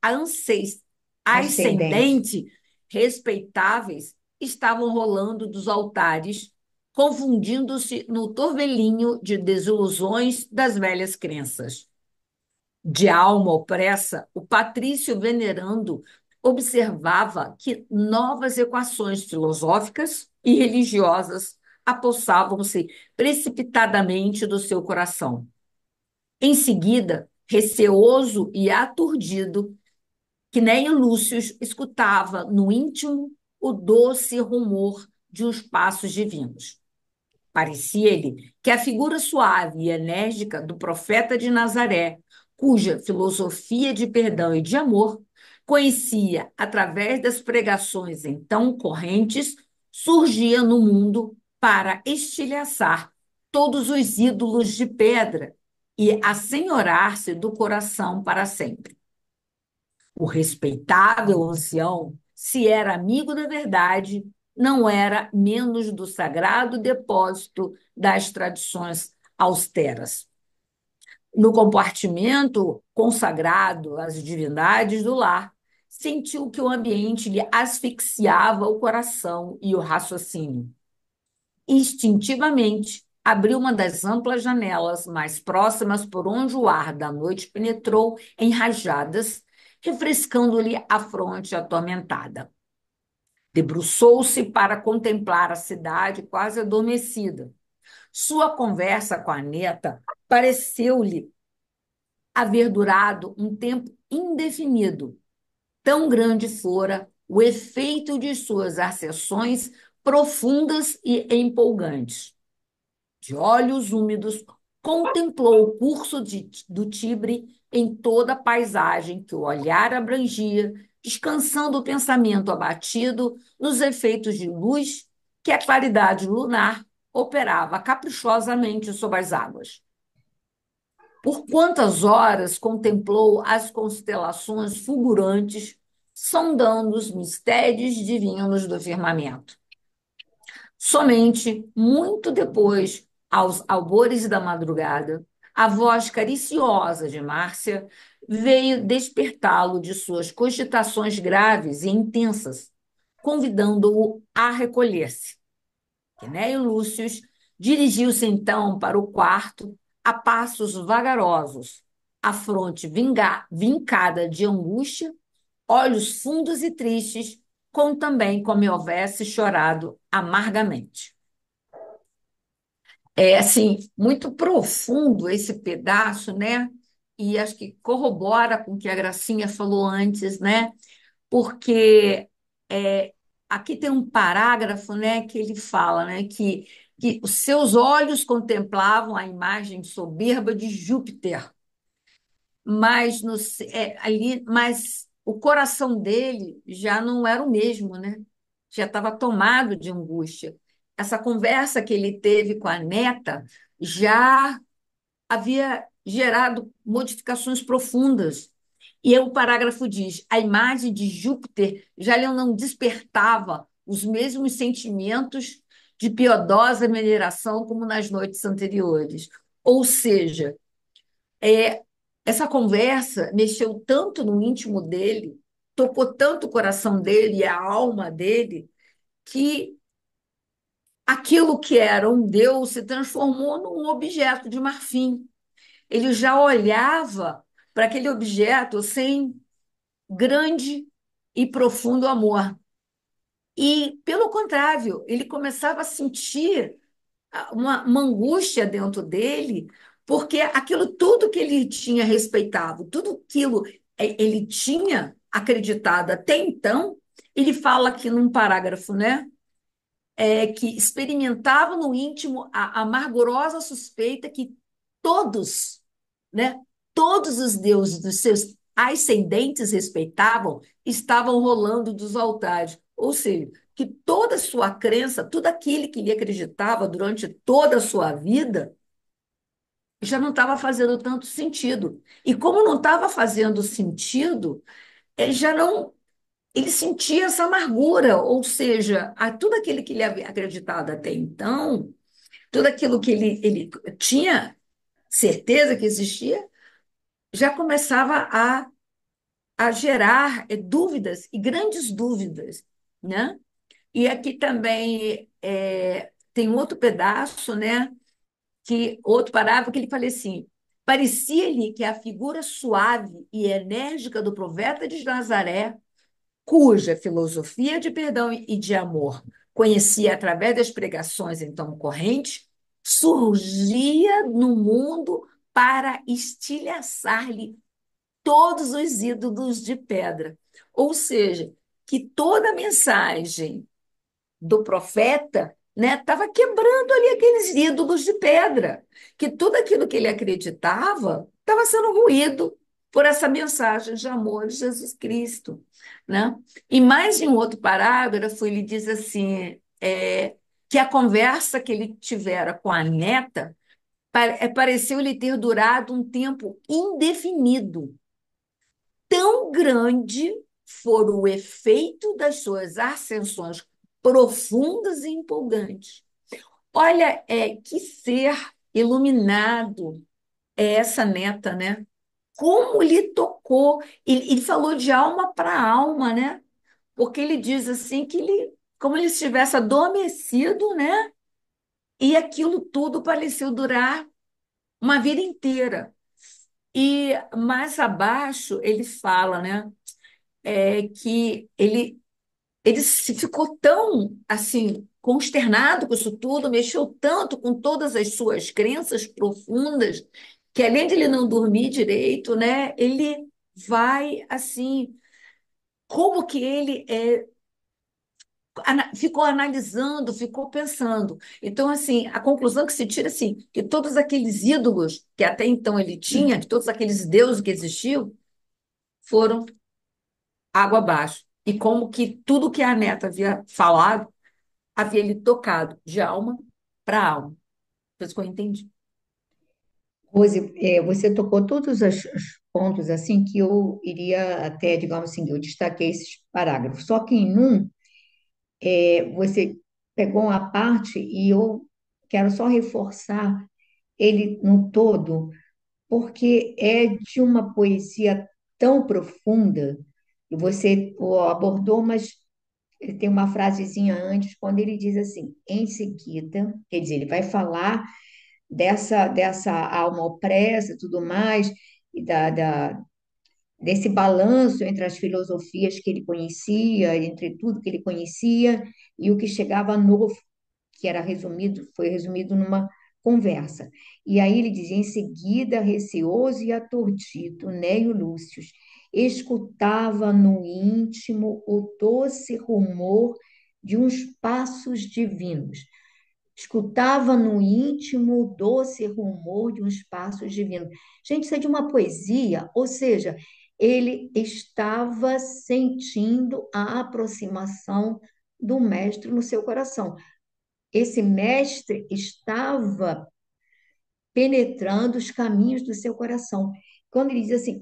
ascendentes respeitáveis estavam rolando dos altares, confundindo-se no torvelinho de desilusões das velhas crenças. De alma opressa, o patrício venerando observava que novas equações filosóficas e religiosas apossavam-se precipitadamente do seu coração. Em seguida, receoso e aturdido, que nem Lúcio escutava no íntimo o doce rumor de uns passos divinos. Parecia-lhe que a figura suave e enérgica do profeta de Nazaré, cuja filosofia de perdão e de amor conhecia através das pregações então correntes, surgia no mundo para estilhaçar todos os ídolos de pedra e assenhorar-se do coração para sempre. O respeitável ancião, se era amigo da verdade, não era menos do sagrado depósito das tradições austeras. No compartimento consagrado às divindades do lar, sentiu que o ambiente lhe asfixiava o coração e o raciocínio. Instintivamente, abriu uma das amplas janelas mais próximas por onde o ar da noite penetrou em rajadas, refrescando-lhe a fronte atormentada. Debruçou-se para contemplar a cidade quase adormecida. Sua conversa com a neta pareceu-lhe haver durado um tempo indefinido. Tão grande fora o efeito de suas acessões profundas e empolgantes. De olhos úmidos, contemplou o curso do Tibre em toda a paisagem que o olhar abrangia, descansando o pensamento abatido nos efeitos de luz que a claridade lunar operava caprichosamente sobre as águas. Por quantas horas contemplou as constelações fulgurantes, sondando os mistérios divinos do firmamento. Somente muito depois, aos albores da madrugada, a voz cariciosa de Márcia veio despertá-lo de suas cogitações graves e intensas, convidando-o a recolher-se. Quinéio Lúcio dirigiu-se então para o quarto a passos vagarosos, a fronte vincada de angústia, olhos fundos e tristes, como também como houvesse chorado amargamente. É assim, muito profundo esse pedaço, né? E acho que corrobora com o que a Gracinha falou antes, né? Porque é, aqui tem um parágrafo, né, que ele fala, né, que os seus olhos contemplavam a imagem soberba de Júpiter, mas, mas o coração dele já não era o mesmo, né? Já estava tomado de angústia. Essa conversa que ele teve com a neta já havia gerado modificações profundas. E aí o parágrafo diz: a imagem de Júpiter já lhe não despertava os mesmos sentimentos de piedosa veneração como nas noites anteriores. Ou seja, é, essa conversa mexeu tanto no íntimo dele, tocou tanto o coração dele e a alma dele, que aquilo que era um Deus se transformou num objeto de marfim. Ele já olhava para aquele objeto sem grande e profundo amor. E, pelo contrário, ele começava a sentir uma angústia dentro dele, porque aquilo tudo que ele tinha respeitado, tudo aquilo ele tinha acreditado até então, ele fala aqui num parágrafo, né? Que experimentava no íntimo a amargurosa suspeita que todos, né, todos os deuses dos seus ascendentes respeitavam estavam rolando dos altares. Ou seja, que toda a sua crença, tudo aquilo que ele acreditava durante toda a sua vida, já não estava fazendo tanto sentido. E como não estava fazendo sentido, ele já não ele sentia essa amargura, ou seja, tudo aquilo que ele havia acreditado até então, tudo aquilo que ele tinha certeza que existia, já começava a gerar dúvidas e grandes dúvidas, né? E aqui também tem outro pedaço, né? Que outro parágrafo que ele fala assim: parecia-lhe que a figura suave e enérgica do profeta de Nazaré, cuja filosofia de perdão e de amor conhecia através das pregações então correntes, surgia no mundo para estilhaçar-lhe todos os ídolos de pedra. Ou seja, que toda a mensagem do profeta, né, estava quebrando ali aqueles ídolos de pedra, que tudo aquilo que ele acreditava estava sendo ruído por essa mensagem de amor de Jesus Cristo, né? E mais em um outro parágrafo ele diz assim, que a conversa que ele tivera com a neta pareceu-lhe ter durado um tempo indefinido. Tão grande for o efeito das suas ascensões profundas e empolgantes. Olha, que ser iluminado é essa neta, né? Como lhe tocou. Ele falou de alma para alma, né? Porque ele diz assim que ele, como ele estivesse adormecido, né? E aquilo tudo pareceu durar uma vida inteira. E mais abaixo ele fala, né? Que ele ficou tão assim consternado com isso tudo, mexeu tanto com todas as suas crenças profundas, que além de ele não dormir direito, né, ele vai assim, como que ele ficou analisando, ficou pensando. Então, assim, a conclusão que se tira assim, que todos aqueles ídolos que até então ele tinha, que todos aqueles deuses que existiam, foram água abaixo. E como que tudo que a neta havia falado havia lhe tocado de alma para alma. Foi isso que eu entendi. Rose, você tocou todos os pontos assim que eu iria até, digamos assim, eu destaquei esses parágrafos. Só que em um, você pegou uma parte e eu quero só reforçar ele no todo, porque é de uma poesia tão profunda, e você o abordou, mas ele tem uma frasezinha antes, quando ele diz assim, em seguida, quer dizer, ele vai falar dessa alma opressa e tudo mais, e desse balanço entre as filosofias que ele conhecia, entre tudo que ele conhecia e o que chegava novo, que era resumido, foi resumido numa conversa. E aí ele diz, em seguida, receoso e aturdido, Néio Lúcio escutava no íntimo o doce rumor de uns passos divinos. Escutava no íntimo o doce rumor de uns passos divinos. Gente, isso é de uma poesia, ou seja, ele estava sentindo a aproximação do mestre no seu coração. Esse mestre estava penetrando os caminhos do seu coração. Quando ele diz assim,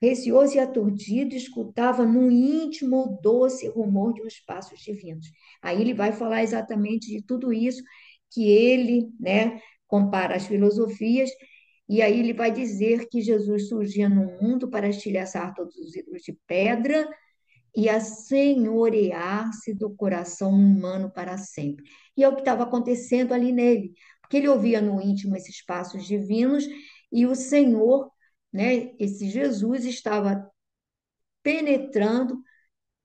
receoso e aturdido, escutava no íntimo o doce rumor de uns passos divinos. Aí ele vai falar exatamente de tudo isso que ele, né, compara as filosofias, e aí ele vai dizer que Jesus surgia no mundo para estilhaçar todos os ídolos de pedra e a senhorear-se do coração humano para sempre. E é o que estava acontecendo ali nele, porque ele ouvia no íntimo esses passos divinos e o Senhor, né, esse Jesus estava penetrando,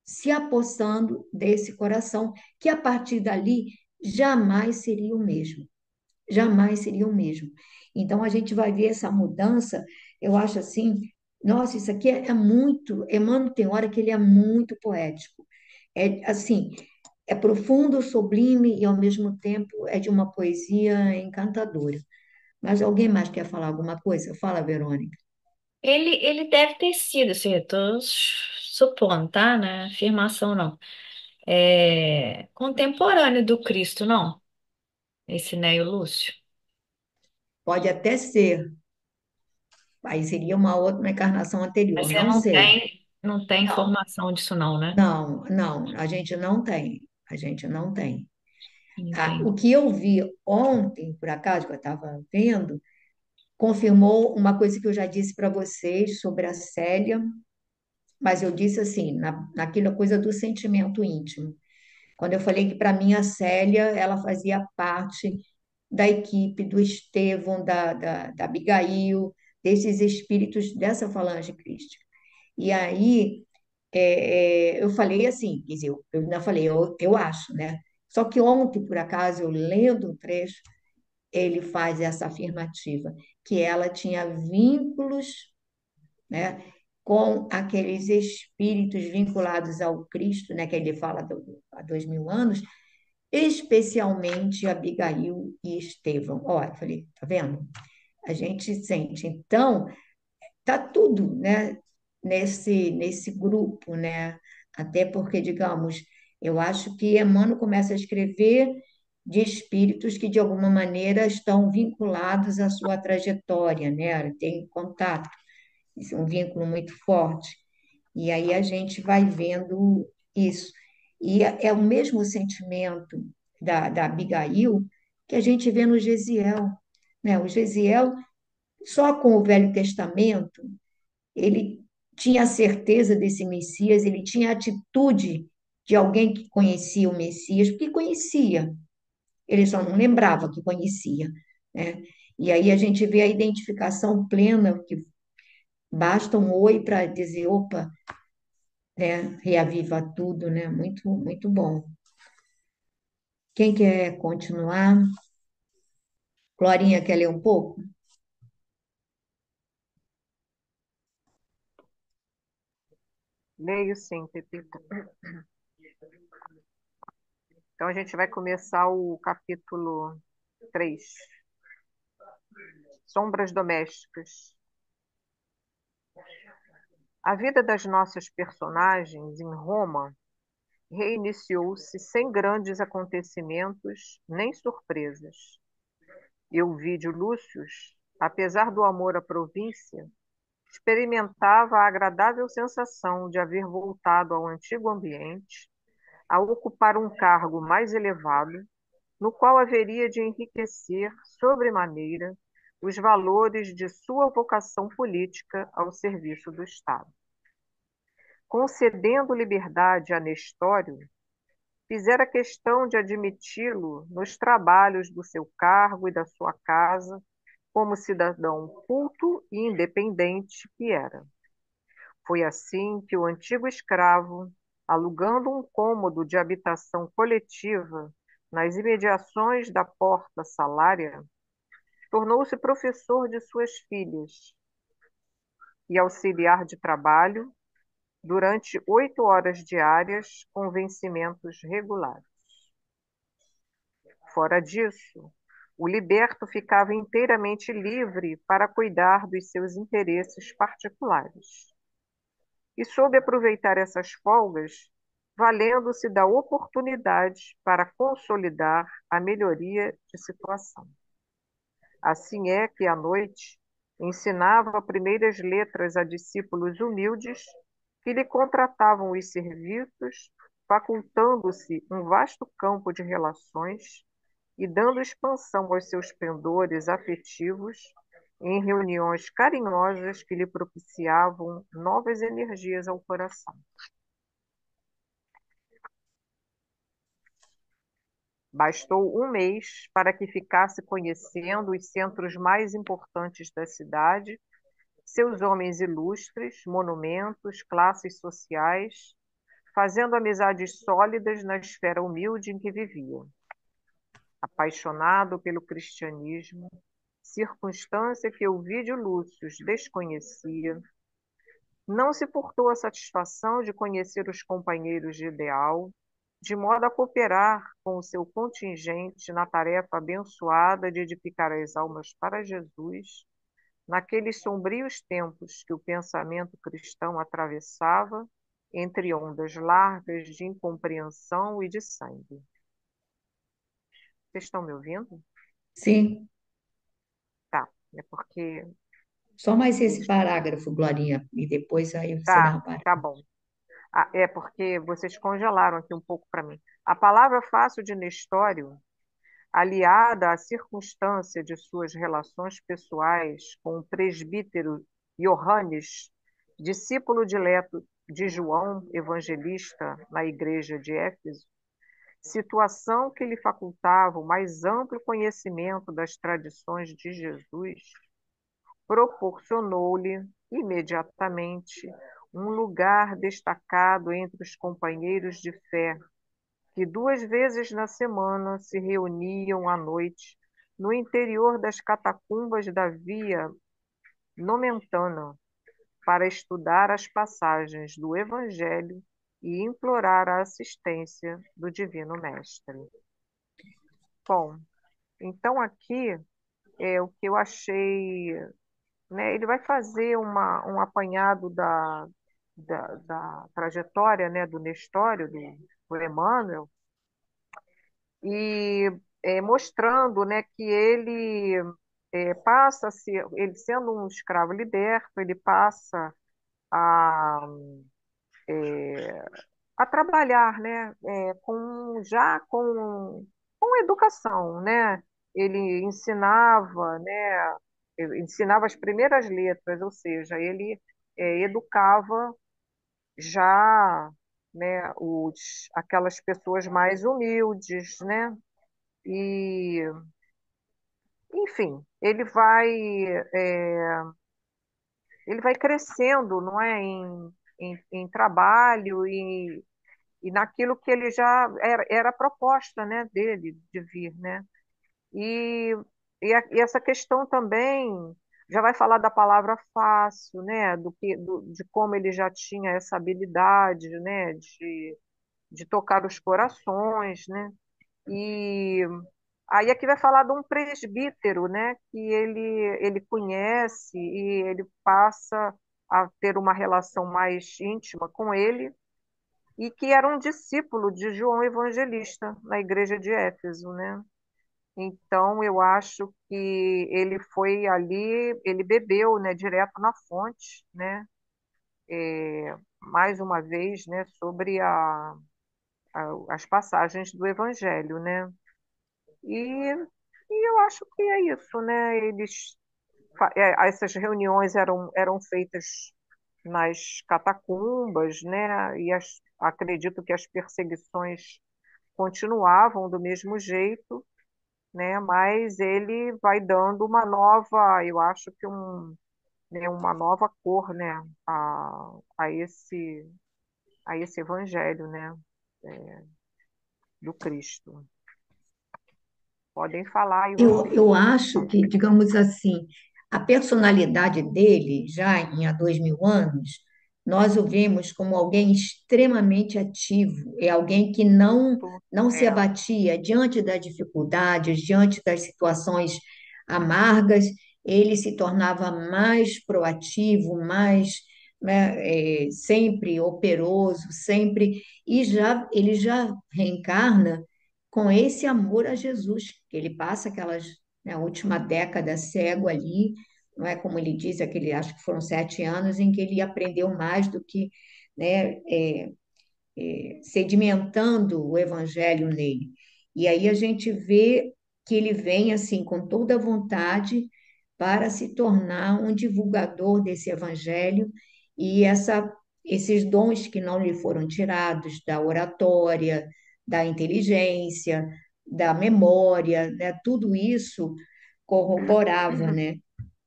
se apossando desse coração, que a partir dali jamais seria o mesmo. jamais seria o mesmo. Então, a gente vai ver essa mudança, eu acho assim, nossa, isso aqui é muito, Emmanuel tem hora que ele é muito poético. É assim, é profundo, sublime e ao mesmo tempo é de uma poesia encantadora. Mas alguém mais quer falar alguma coisa? Fala, Verônica. Ele deve ter sido, assim, eu tô supondo, tá? Né? Afirmação não. É, contemporâneo do Cristo, não? Esse Neio Lúcio. Pode até ser, aí seria uma outra encarnação Mas anterior, você não sei. não tem Não, informação disso, não, né? não, não, a gente não tem, a gente não tem. O Entendi. que eu vi ontem, por acaso, que eu estava vendo, confirmou uma coisa que eu já disse para vocês sobre a Célia, mas eu disse assim, naquela coisa do sentimento íntimo. Quando eu falei que para mim a Célia, ela fazia parte da equipe do Estevão, da Abigail, desses espíritos dessa falange crística. E aí eu falei assim, quer dizer, eu ainda falei, eu acho, né? Só que ontem, por acaso, eu lendo um trecho, ele faz essa afirmativa, que ela tinha vínculos, né, com aqueles espíritos vinculados ao Cristo, né, que ele fala há 2000 anos, especialmente Abigail e Estevão. Olha, falei, tá vendo? A gente sente. Então, tá tudo, né, nesse grupo, né? Até porque, digamos, eu acho que Emmanuel começa a escrever de espíritos que, de alguma maneira, estão vinculados à sua trajetória, né? Tem contato, isso é um vínculo muito forte. E aí a gente vai vendo isso. E é o mesmo sentimento da Abigail que a gente vê no Gesiel, né? O Gesiel, só com o Velho Testamento, ele tinha a certeza desse Messias, ele tinha a atitude de alguém que conhecia o Messias, porque conhecia, ele só não lembrava que conhecia, né? E aí a gente vê a identificação plena, que basta um oi para dizer, opa, né? Reaviva tudo, né? Muito, muito bom. Quem quer continuar? Glorinha quer ler um pouco? Leio sim, Pepita. Então a gente vai começar o capítulo 3. Sombras domésticas. A vida das nossas personagens em Roma reiniciou-se sem grandes acontecimentos nem surpresas. E o Vídio Lúcius, apesar do amor à província, experimentava a agradável sensação de haver voltado ao antigo ambiente, a ocupar um cargo mais elevado, no qual haveria de enriquecer sobremaneira os valores de sua vocação política ao serviço do Estado. Concedendo liberdade a Nestório, fizera questão de admiti-lo nos trabalhos do seu cargo e da sua casa, como cidadão culto e independente que era. Foi assim que o antigo escravo, alugando um cômodo de habitação coletiva nas imediações da Porta Salária, tornou-se professor de suas filhas e auxiliar de trabalho durante 8 horas diárias com vencimentos regulares. Fora disso, o liberto ficava inteiramente livre para cuidar dos seus interesses particulares e soube aproveitar essas folgas, valendo-se da oportunidade para consolidar a melhoria de situação. Assim é que, à noite, ensinava primeiras letras a discípulos humildes que lhe contratavam os serviços, facultando-se um vasto campo de relações e dando expansão aos seus pendores afetivos em reuniões carinhosas que lhe propiciavam novas energias ao coração. Bastou um mês para que ficasse conhecendo os centros mais importantes da cidade, seus homens ilustres, monumentos, classes sociais, fazendo amizades sólidas na esfera humilde em que vivia. apaixonado pelo cristianismo, circunstância que Ovídio Lúcio desconhecia, não se furtou a satisfação de conhecer os companheiros de ideal, de modo a cooperar com o seu contingente na tarefa abençoada de edificar as almas para Jesus, naqueles sombrios tempos que o pensamento cristão atravessava, entre ondas largas de incompreensão e de sangue. Vocês estão me ouvindo? Sim, Tá, é porque. só mais esse parágrafo, Glorinha, e depois aí você dá Tá, uma parada. tá bom. Ah, é porque vocês congelaram aqui um pouco para mim. A palavra fácil de Nestório, aliada à circunstância de suas relações pessoais com o presbítero Iohannes, discípulo dileto de João Evangelista na igreja de Éfeso, situação que lhe facultava o mais amplo conhecimento das tradições de Jesus, proporcionou-lhe imediatamente um lugar destacado entre os companheiros de fé, que 2 vezes na semana se reuniam à noite no interior das catacumbas da Via Nomentana para estudar as passagens do Evangelho e implorar a assistência do Divino Mestre. Bom, então aqui é o que eu achei, né? Ele vai fazer um apanhado da trajetória, né, do Nestório, do Emmanuel, e mostrando, né, que ele passa a ser, ele sendo um escravo liberto, ele passa a, a trabalhar, né, com educação, né? Ele ensinava, né, ele ensinava as primeiras letras, ou seja, ele educava já, né, aquelas pessoas mais humildes, né? E, enfim, ele vai crescendo, não é, em trabalho e naquilo que ele já era a proposta, né, dele de vir, né? E, e essa questão também já vai falar da palavra fácil, né? De como ele já tinha essa habilidade, né? De tocar os corações, né? E aí aqui vai falar de um presbítero, né? Que ele conhece e ele passa a ter uma relação mais íntima com ele e que era um discípulo de João Evangelista na igreja de Éfeso, né? Então, eu acho que ele foi ali, ele bebeu, né, direto na fonte, né, mais uma vez, né, sobre as passagens do Evangelho, né, e, e eu acho que é isso, né, essas reuniões eram feitas nas catacumbas, né, e acredito que as perseguições continuavam do mesmo jeito, né? Mas ele vai dando uma nova, eu acho que né, uma nova cor, né, a esse a esse evangelho, né, do Cristo. Podem falar aí vocês. Eu acho que, digamos assim, a personalidade dele, já em há 2000 anos, nós o vemos como alguém extremamente ativo, é alguém que não se É, abatia diante das dificuldades, diante das situações amargas, ele se tornava mais proativo, mais, né, sempre operoso, sempre, e já ele já reencarna com esse amor a Jesus, que ele passa aquelas, né, a última década cego ali, não é como ele diz, aquele, acho que foram 7 anos em que ele aprendeu mais do que, né, sedimentando o evangelho nele. E aí a gente vê que ele vem assim com toda a vontade para se tornar um divulgador desse evangelho e esses dons que não lhe foram tirados da oratória, da inteligência, da memória, né? Tudo isso corroborava, né?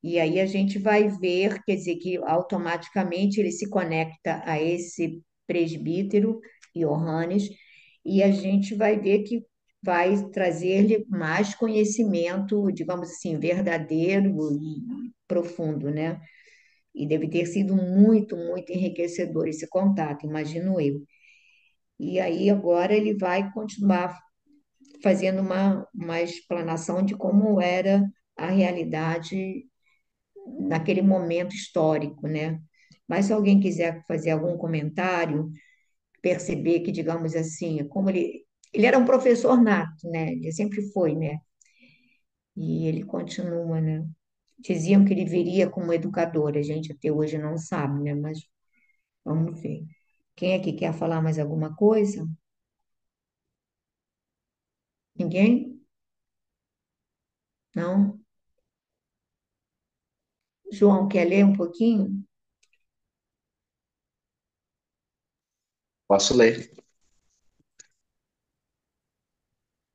E aí a gente vai ver, quer dizer, que automaticamente ele se conecta a esse presbítero Iohannes, e a gente vai ver que vai trazer-lhe mais conhecimento, digamos assim, verdadeiro e profundo, né? E deve ter sido muito, muito enriquecedor esse contato, imagino eu. E aí agora ele vai continuar fazendo uma explanação de como era a realidade naquele momento histórico, né? Mas se alguém quiser fazer algum comentário, perceber que, digamos assim, como ele era um professor nato, né? Ele sempre foi, né? E ele continua, né? Diziam que ele viria como educador, a gente até hoje não sabe, né? Mas vamos ver. Quem é que quer falar mais alguma coisa? Ninguém? Não? João, quer ler um pouquinho? Posso ler.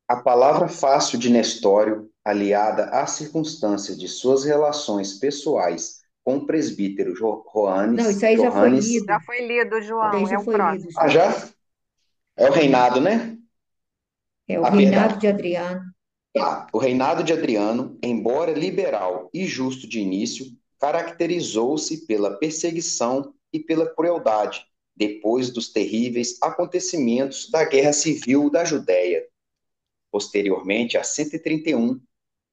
A palavra fácil de Nestório, aliada às circunstâncias de suas relações pessoais com o presbítero Não, Johannes, isso aí já foi Johannes, Já lido. foi lido, Isso aí João. já É o foi lido, ah, próximo. João. já? É o reinado, né? É o Ah, reinado perdão. de Adriano. Tá. O reinado de Adriano, embora liberal e justo de início, caracterizou-se pela perseguição e pela crueldade, depois dos terríveis acontecimentos da Guerra Civil da Judéia. Posteriormente, a 131,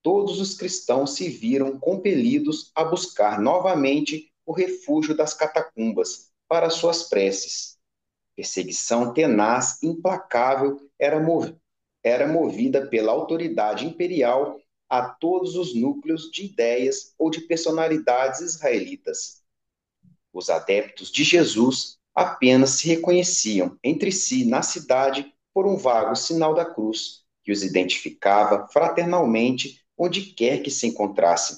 todos os cristãos se viram compelidos a buscar novamente o refúgio das catacumbas para suas preces. Perseguição tenaz, implacável, era movida pela autoridade imperial a todos os núcleos de ideias ou de personalidades israelitas. Os adeptos de Jesus apenas se reconheciam entre si na cidade por um vago sinal da cruz, que os identificava fraternalmente onde quer que se encontrassem.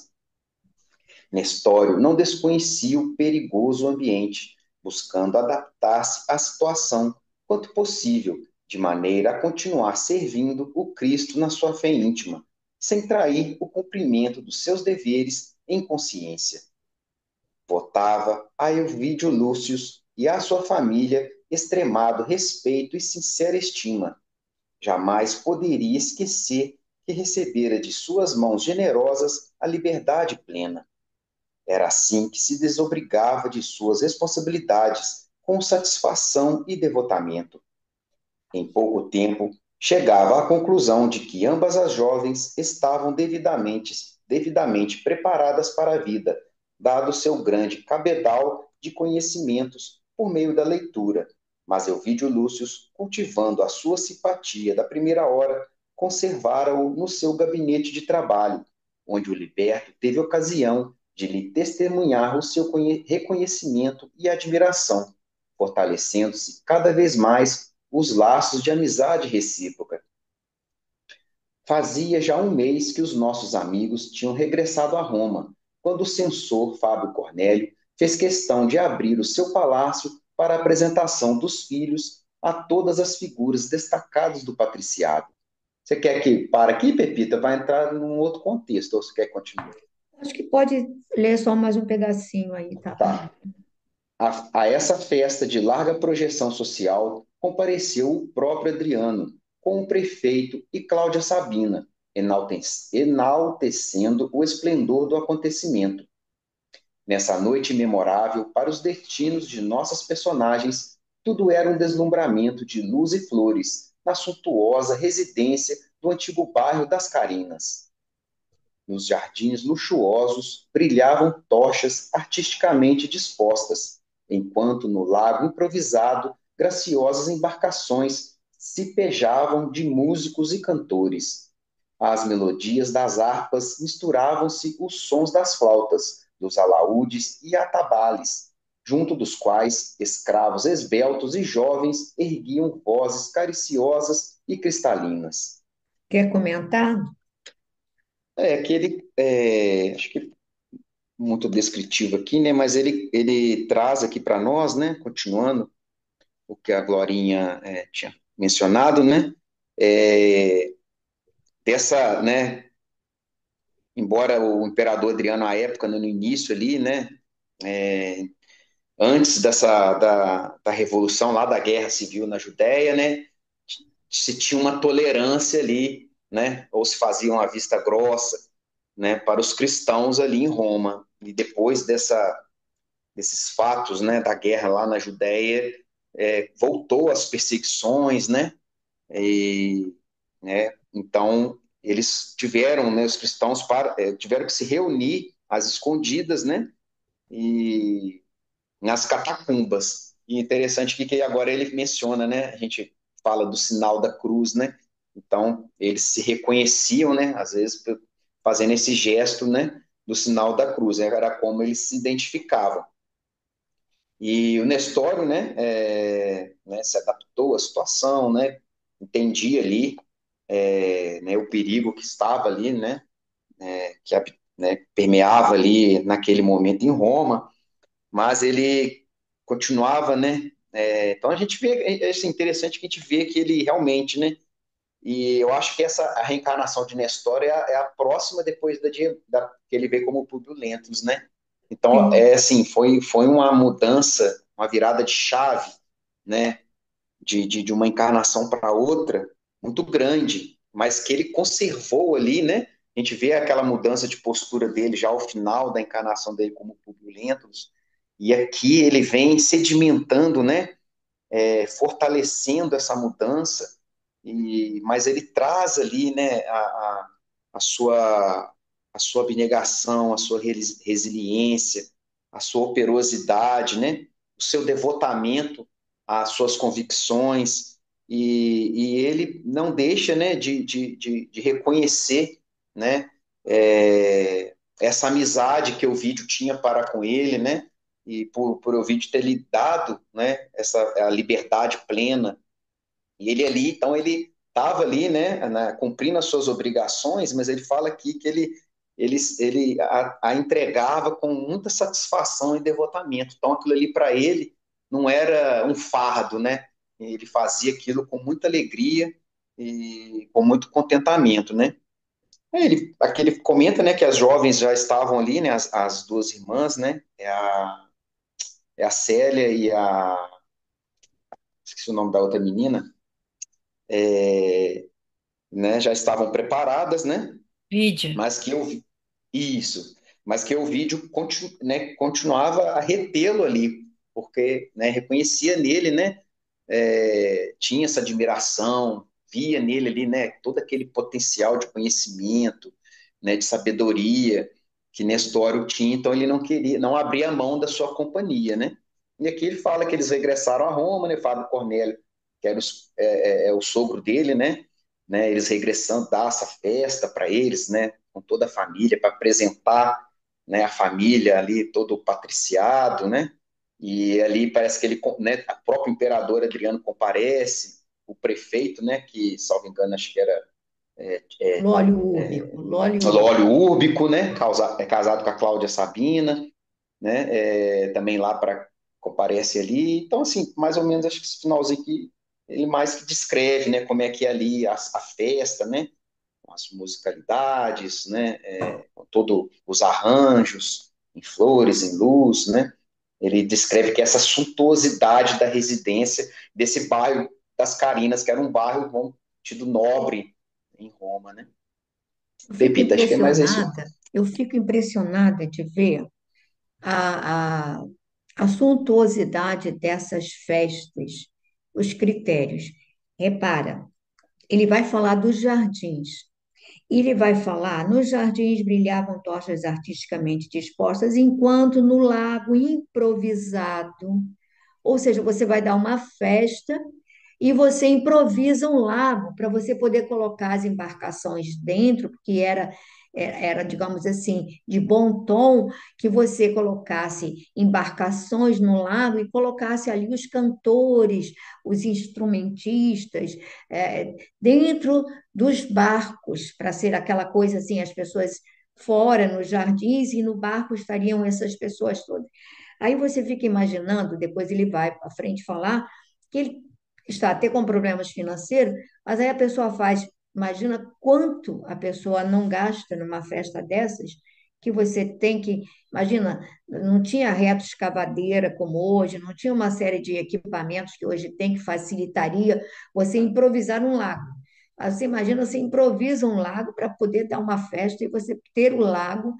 Nestório não desconhecia o perigoso ambiente, buscando adaptar-se à situação quanto possível, de maneira a continuar servindo o Cristo na sua fé íntima, sem trair o cumprimento dos seus deveres em consciência. Votava a Elvídio Lúcio e à sua família extremado respeito e sincera estima. Jamais poderia esquecer que recebera de suas mãos generosas a liberdade plena. Era assim que se desobrigava de suas responsabilidades, com satisfação e devotamento. Em pouco tempo, chegava à conclusão de que ambas as jovens estavam devidamente preparadas para a vida, dado seu grande cabedal de conhecimentos por meio da leitura. Mas Elvídio Lúcio, cultivando a sua simpatia da primeira hora, conservara-o no seu gabinete de trabalho, onde o liberto teve ocasião de lhe testemunhar o seu reconhecimento e admiração, fortalecendo-se cada vez mais os laços de amizade recíproca. Fazia já um mês que os nossos amigos tinham regressado a Roma, quando o censor Fábio Cornélio fez questão de abrir o seu palácio para a apresentação dos filhos a todas as figuras destacadas do patriciado. Você quer que para aqui, Pepita? Vai entrar num outro contexto, ou você quer continuar? Acho que pode ler só mais um pedacinho aí, tá bom? Tá. A essa festa de larga projeção social compareceu o próprio Adriano, com o prefeito e Cláudia Sabina, enaltecendo o esplendor do acontecimento. Nessa noite memorável para os destinos de nossas personagens, tudo era um deslumbramento de luz e flores na suntuosa residência do antigo bairro das Carinas. Nos jardins luxuosos brilhavam tochas artisticamente dispostas, enquanto no lago improvisado graciosas embarcações se pejavam de músicos e cantores. Às melodias das harpas misturavam-se os sons das flautas, dos alaúdes e atabaques, junto dos quais escravos esbeltos e jovens erguiam vozes cariciosas e cristalinas. Quer comentar? Acho que muito descritivo aqui, né? Mas ele traz aqui para nós, né? Continuando o que a Glorinha tinha mencionado, né? É, dessa, né? Embora o imperador Adriano, à época, né, no início ali, né? É, antes da revolução lá da Guerra Civil na Judéia, né? se tinha uma tolerância ali, né? Ou se fazia uma vista grossa, né? Para os cristãos ali em Roma. E depois desses fatos, né? Da guerra lá na Judéia, voltou as perseguições, né? E, né? Então eles tiveram, né? Os cristãos tiveram que se reunir às escondidas, né? E nas catacumbas. E interessante que agora ele menciona, né? A gente fala do sinal da cruz, né? Então, eles se reconheciam, né? Às vezes, fazendo esse gesto, né? Do sinal da cruz. Era como eles se identificavam. E o Nestório, né, se adaptou à situação, né? Entendia ali, né, o perigo que estava ali, né? Que né, permeava ali naquele momento em Roma, mas ele continuava, né? Então a gente vê, assim, interessante que a gente vê que ele realmente, né? E eu acho que essa a reencarnação de Nestor é a próxima depois que ele veio como Públio Lentulus, né? Então, Sim. assim, foi uma mudança, uma virada de chave, né? De uma encarnação para outra muito grande, mas que ele conservou ali, né? A gente vê aquela mudança de postura dele já ao final da encarnação dele como Públio Lentulus, e aqui ele vem sedimentando, né? Fortalecendo essa mudança, mas ele traz ali, né? A sua, a sua abnegação, a sua resiliência, a sua operosidade, né? O seu devotamento às suas convicções, e ele não deixa, né, de reconhecer, né, essa amizade que o vídeo tinha para com ele, né, e por o vídeo ter lhe dado, né, a liberdade plena. E ele ali, então ele estava ali, né, cumprindo as suas obrigações, mas ele fala aqui que ele a entregava com muita satisfação e devotamento. Então aquilo ali para ele não era um fardo, né? Ele fazia aquilo com muita alegria e com muito contentamento, né? Aqui ele comenta, né, que as jovens já estavam ali, né, as duas irmãs, né, é a Célia e esqueci o nome da outra menina, né, já estavam preparadas, né, Vídeo. mas que eu vi isso, mas que o vídeo né, continuava a retê-lo ali, porque, né, reconhecia nele, né, tinha essa admiração, via nele ali, né, todo aquele potencial de conhecimento, né, de sabedoria que Nestório tinha, então ele não queria, não abria mão da sua companhia, né? E aqui ele fala que eles regressaram a Roma, né? Fábio Cornélio, que era o sogro dele, né? Eles regressando, dar essa festa para eles, né? Com toda a família, para apresentar, né? A família ali, todo o patriciado, né? E ali parece que ele, né? O próprio imperador Adriano comparece, o prefeito, né? Que, salvo engano, acho que era Lólio úbico, Lólio úbico. Lólio Úbico, né? Casado com a Cláudia Sabina, né? Também lá para comparece ali. Então, assim, mais ou menos acho que esse finalzinho aqui ele mais que descreve, né? Como é que é ali a festa, né? Com as musicalidades, né? Com todos os arranjos, em flores, em luz, né? Ele descreve que essa suntuosidade da residência desse bairro das Carinas, que era um bairro bom, tido nobre em Roma, né? Pepita, acho que é mais isso. Eu fico impressionada de ver a, a, a suntuosidade dessas festas, os critérios. Repara, ele vai falar dos jardins. Ele vai falar: nos jardins brilhavam tochas artisticamente dispostas, enquanto no lago improvisado, ou seja, você vai dar uma festa e você improvisa um lago para você poder colocar as embarcações dentro, porque era, digamos assim, de bom tom que você colocasse embarcações no lago e colocasse ali os cantores, os instrumentistas, dentro dos barcos, para ser aquela coisa assim, as pessoas fora nos jardins e no barco estariam essas pessoas todas. Aí você fica imaginando, depois ele vai para frente falar que ele está até com problemas financeiros, mas aí a pessoa faz, imagina quanto a pessoa não gasta numa festa dessas, que você tem que. Imagina, não tinha reto escavadeira como hoje, não tinha uma série de equipamentos que hoje tem que facilitaria você improvisar um lago. Aí você imagina, você improvisa um lago para poder dar uma festa e você ter o lago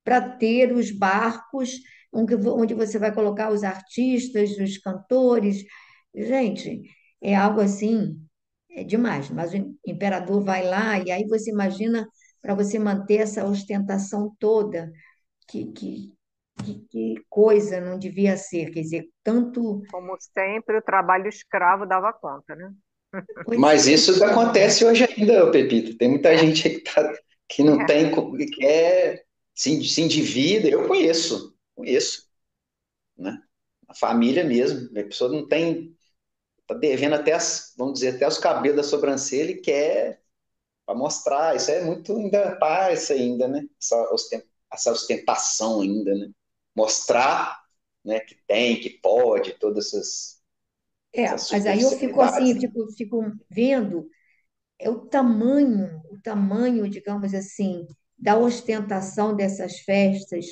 para ter os barcos onde você vai colocar os artistas, os cantores. Gente, é algo assim, é demais. Mas o imperador vai lá e aí você imagina para você manter essa ostentação toda, que coisa não devia ser. Quer dizer, tanto. Como sempre, o trabalho escravo dava conta, né? Pois Mas é, isso acontece hoje ainda, Pepito. Tem muita É, gente aí que não é. tem, que quer, se endivida. Eu conheço, né? A família mesmo. A pessoa não tem, tá devendo até vamos dizer, até os cabelos da sobrancelha e quer para mostrar. Isso é muito, ainda tá, isso ainda, né? Essa ostentação ainda, né? Mostrar, né, que tem, que pode, todas essas mas aí eu fico assim, superficialidades, né? fico vendo é o tamanho, digamos assim, da ostentação dessas festas,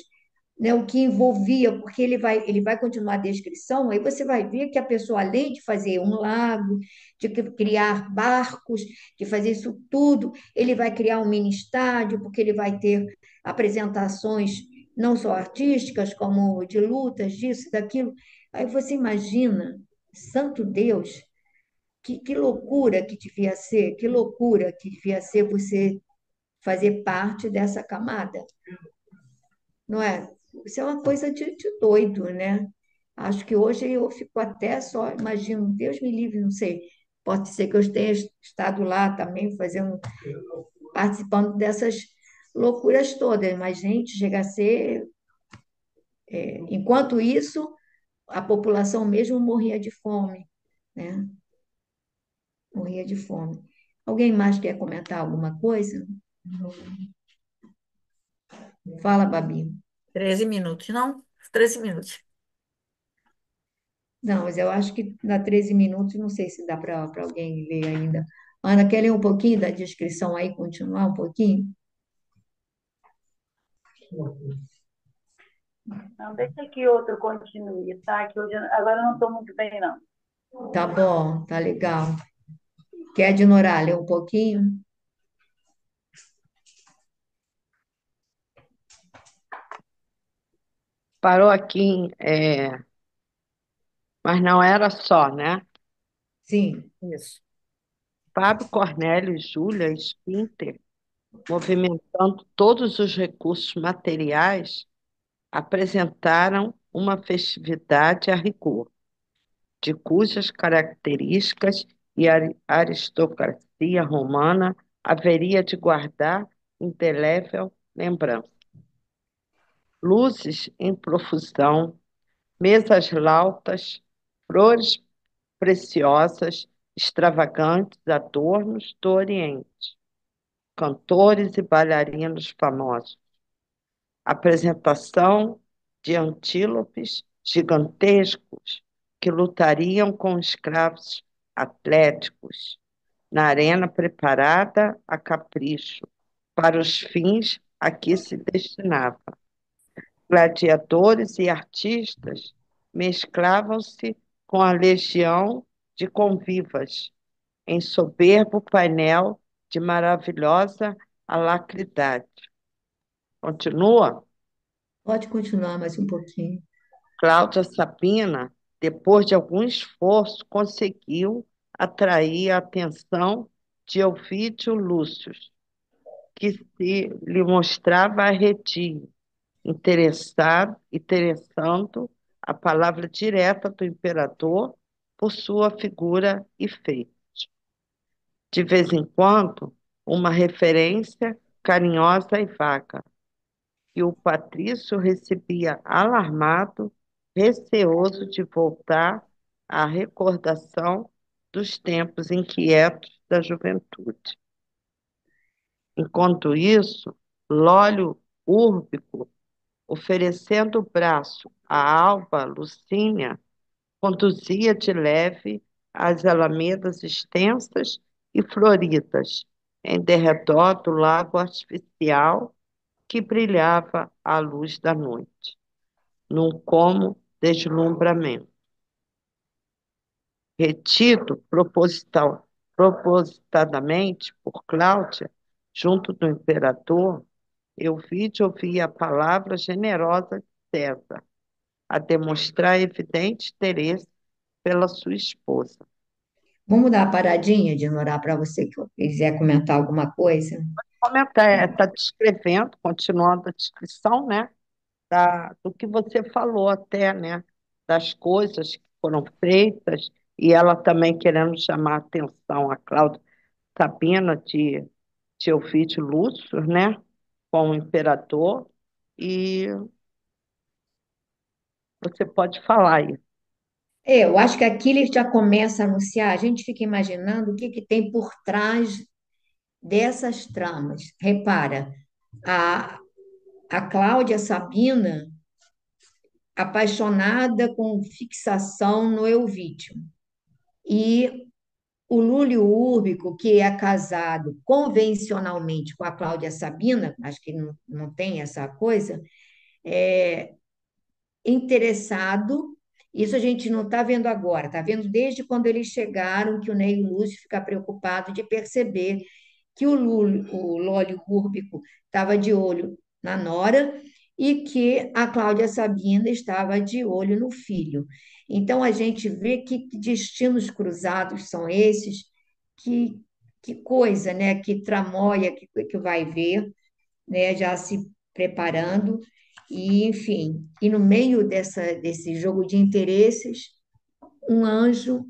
né? O que envolvia, porque ele vai continuar a descrição, aí você vai ver que a pessoa, além de fazer um lago, de criar barcos, de fazer isso tudo, ele vai criar um mini estádio, porque ele vai ter apresentações não só artísticas, como de lutas, disso, daquilo. Aí você imagina, santo Deus, que loucura que devia ser, que loucura que devia ser você fazer parte dessa camada, não é? Isso é uma coisa de doido, né? Acho que hoje eu fico até só, imagino, Deus me livre, não sei, pode ser que eu tenha estado lá também fazendo, participando dessas loucuras todas, mas, gente, chega a ser. Enquanto isso, a população mesmo morria de fome, né? Morria de fome. Alguém mais quer comentar alguma coisa? Fala, Babi. 13 minutos, não? 13 minutos. Não, mas eu acho que dá 13 minutos, não sei se dá para alguém ler ainda. Ana, quer ler um pouquinho da descrição aí, continuar um pouquinho? Não, deixa que outro continue, tá? Que hoje, agora eu não estou muito bem, não. Tá bom, tá legal. Quer de Norá, ler um pouquinho? Parou aqui, mas não era só, né? Sim. Isso. Fábio Cornélio e Júlia Spinter, movimentando todos os recursos materiais, apresentaram uma festividade a rigor, de cujas características e aristocracia romana haveria de guardar indelével lembrança. Luzes em profusão, mesas lautas, flores preciosas, extravagantes adornos do Oriente, cantores e bailarinos famosos, apresentação de antílopes gigantescos que lutariam com escravos atléticos na arena preparada a capricho para os fins a que se destinava. Gladiadores e artistas mesclavam-se com a legião de convivas em soberbo painel de maravilhosa alacridade. Continua? Pode continuar mais um pouquinho. Cláudia Sabina, depois de algum esforço, conseguiu atrair a atenção de Ovídio Lúcio, que se lhe mostrava arredio, interessando a palavra direta do imperador por sua figura e feito. De vez em quando, uma referência carinhosa e vaga, e o patrício recebia alarmado, receoso de voltar à recordação dos tempos inquietos da juventude. Enquanto isso, Lólio Úrbico, oferecendo o braço à alba Lucínia, conduzia de leve as alamedas extensas e floridas em derredor do lago artificial que brilhava à luz da noite, num como deslumbramento. Retido propositadamente por Cláudia, junto do imperador, Euvídio ouvia a palavra generosa de César, a demonstrar evidente interesse pela sua esposa. Vamos dar uma paradinha de orar para você que quiser comentar alguma coisa? Comentar, está descrevendo, continuando a descrição, né, do que você falou até, né, das coisas que foram feitas, e ela também querendo chamar a atenção a Cláudia Sabina de Elvídio Lúcio, né, com o imperador, e você pode falar aí. Eu acho que aqui ele já começa a anunciar, a gente fica imaginando o que que tem por trás dessas tramas. Repara, a, a Cláudia Sabina, apaixonada com fixação no Elvídio, e o Lúlio Úrbico, que é casado convencionalmente com a Cláudia Sabina, acho que não tem essa coisa, é interessado. Isso a gente não está vendo agora, está vendo desde quando eles chegaram, que o Ney e o Lúcio fica preocupado de perceber que o Lólio Úrbico estava de olho na nora e que a Cláudia Sabina estava de olho no filho. Então a gente vê que destinos cruzados são esses, que, que coisa, né? Que tramóia que vai ver, né? Já se preparando. E, enfim, e no meio desse jogo de interesses, um anjo,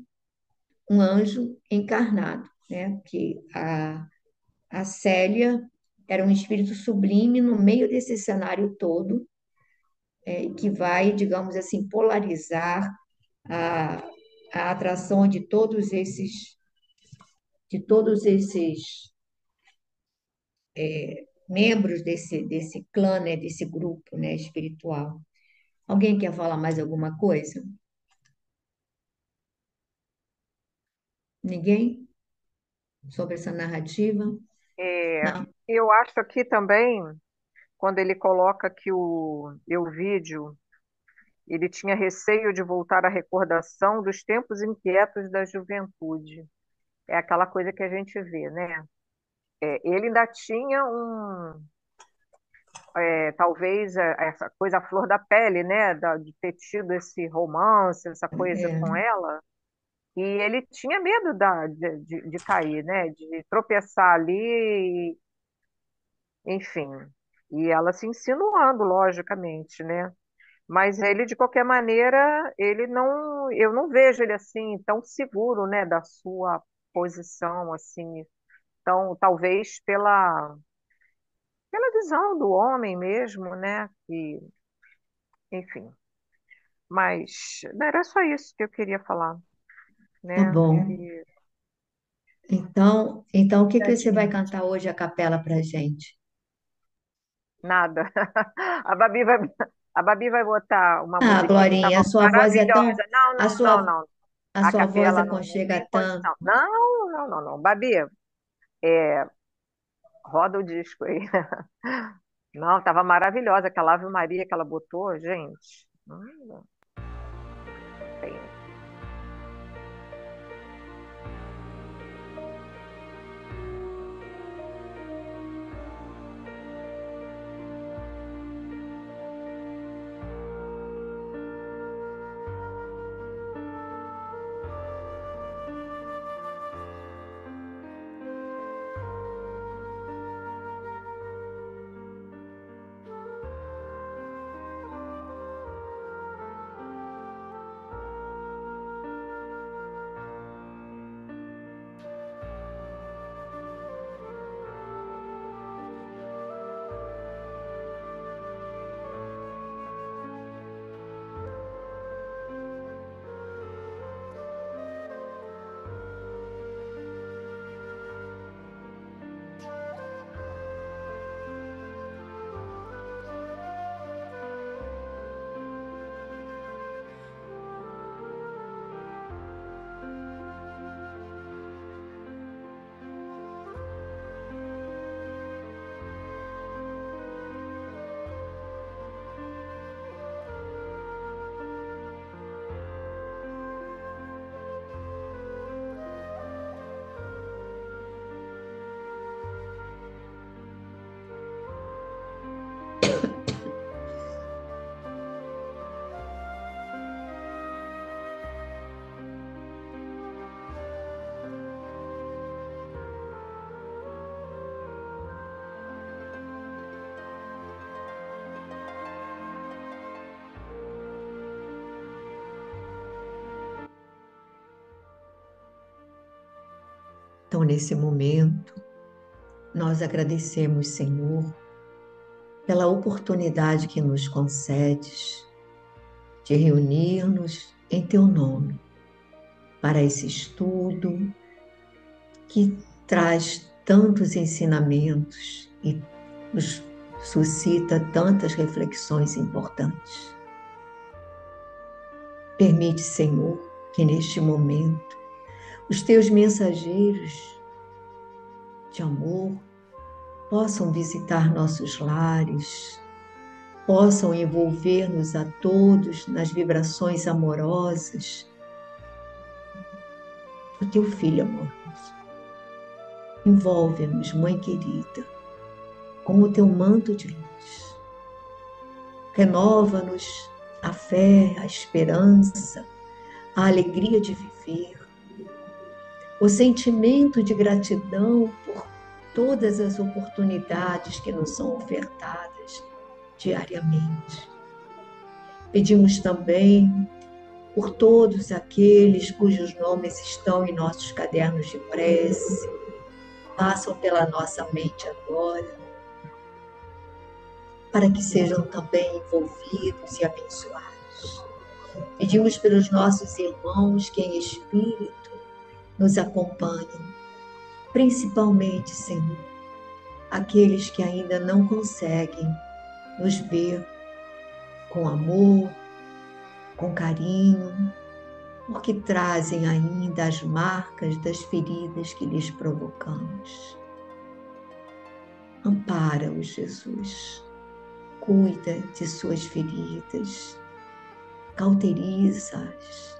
um anjo encarnado, né? Que a Célia era um espírito sublime no meio desse cenário todo, que vai, digamos assim, polarizar a, a atração de todos esses membros desse clã, né, desse grupo, né, espiritual. Alguém quer falar mais alguma coisa? Ninguém? Sobre essa narrativa? É, Não. eu acho aqui também, quando ele coloca que o Euvídio ele tinha receio de voltar à recordação dos tempos inquietos da juventude. É aquela coisa que a gente vê, né? Ele ainda tinha talvez essa coisa à flor da pele, né? De ter tido esse romance, essa coisa com É, ela. E ele tinha medo de cair, né? De tropeçar ali, enfim. E ela se insinuando, logicamente, né? Mas ele, de qualquer maneira, ele não, eu não vejo ele assim tão seguro, né, da sua posição, assim. Então, talvez pela visão do homem mesmo, né? Que, enfim. Mas não era só isso que eu queria falar, tá né? bom. E Então, o que que você vai cantar hoje a capela para gente? nada. A Babi vai, a Babi vai botar uma Ah, musiquinha que Glorinha, estava a sua voz é tão, maravilhosa. Não, a não, não, sua, não. a A sua voz capela não aconchega tem tanto. condição. Não, não, não, não. Babi, roda o disco aí. Não, estava maravilhosa aquela Ave Maria que ela botou, gente. Tem. Então, nesse momento, nós agradecemos, Senhor, pela oportunidade que nos concedes de reunir-nos em Teu nome para esse estudo que traz tantos ensinamentos e nos suscita tantas reflexões importantes. Permite, Senhor, que neste momento os Teus mensageiros de amor possam visitar nossos lares, possam envolver-nos a todos nas vibrações amorosas do Teu Filho amoroso. Envolve-nos, Mãe querida, com o Teu manto de luz. Renova-nos a fé, a esperança, a alegria de viver, o sentimento de gratidão por todas as oportunidades que nos são ofertadas diariamente. Pedimos também por todos aqueles cujos nomes estão em nossos cadernos de prece, passam pela nossa mente agora, para que sejam também envolvidos e abençoados. Pedimos pelos nossos irmãos que em espírito nos acompanhem, principalmente, Senhor, aqueles que ainda não conseguem nos ver com amor, com carinho, porque trazem ainda as marcas das feridas que lhes provocamos. Ampara-os, Jesus. Cuida de suas feridas, cauteriza-as,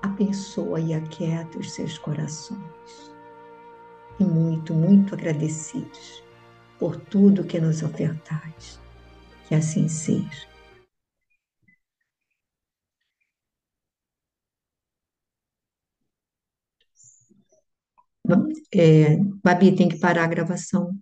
abençoa e aquieta os seus corações. E muito, muito agradecidos por tudo que nos ofertais. Que assim seja. Babi, tem que parar a gravação.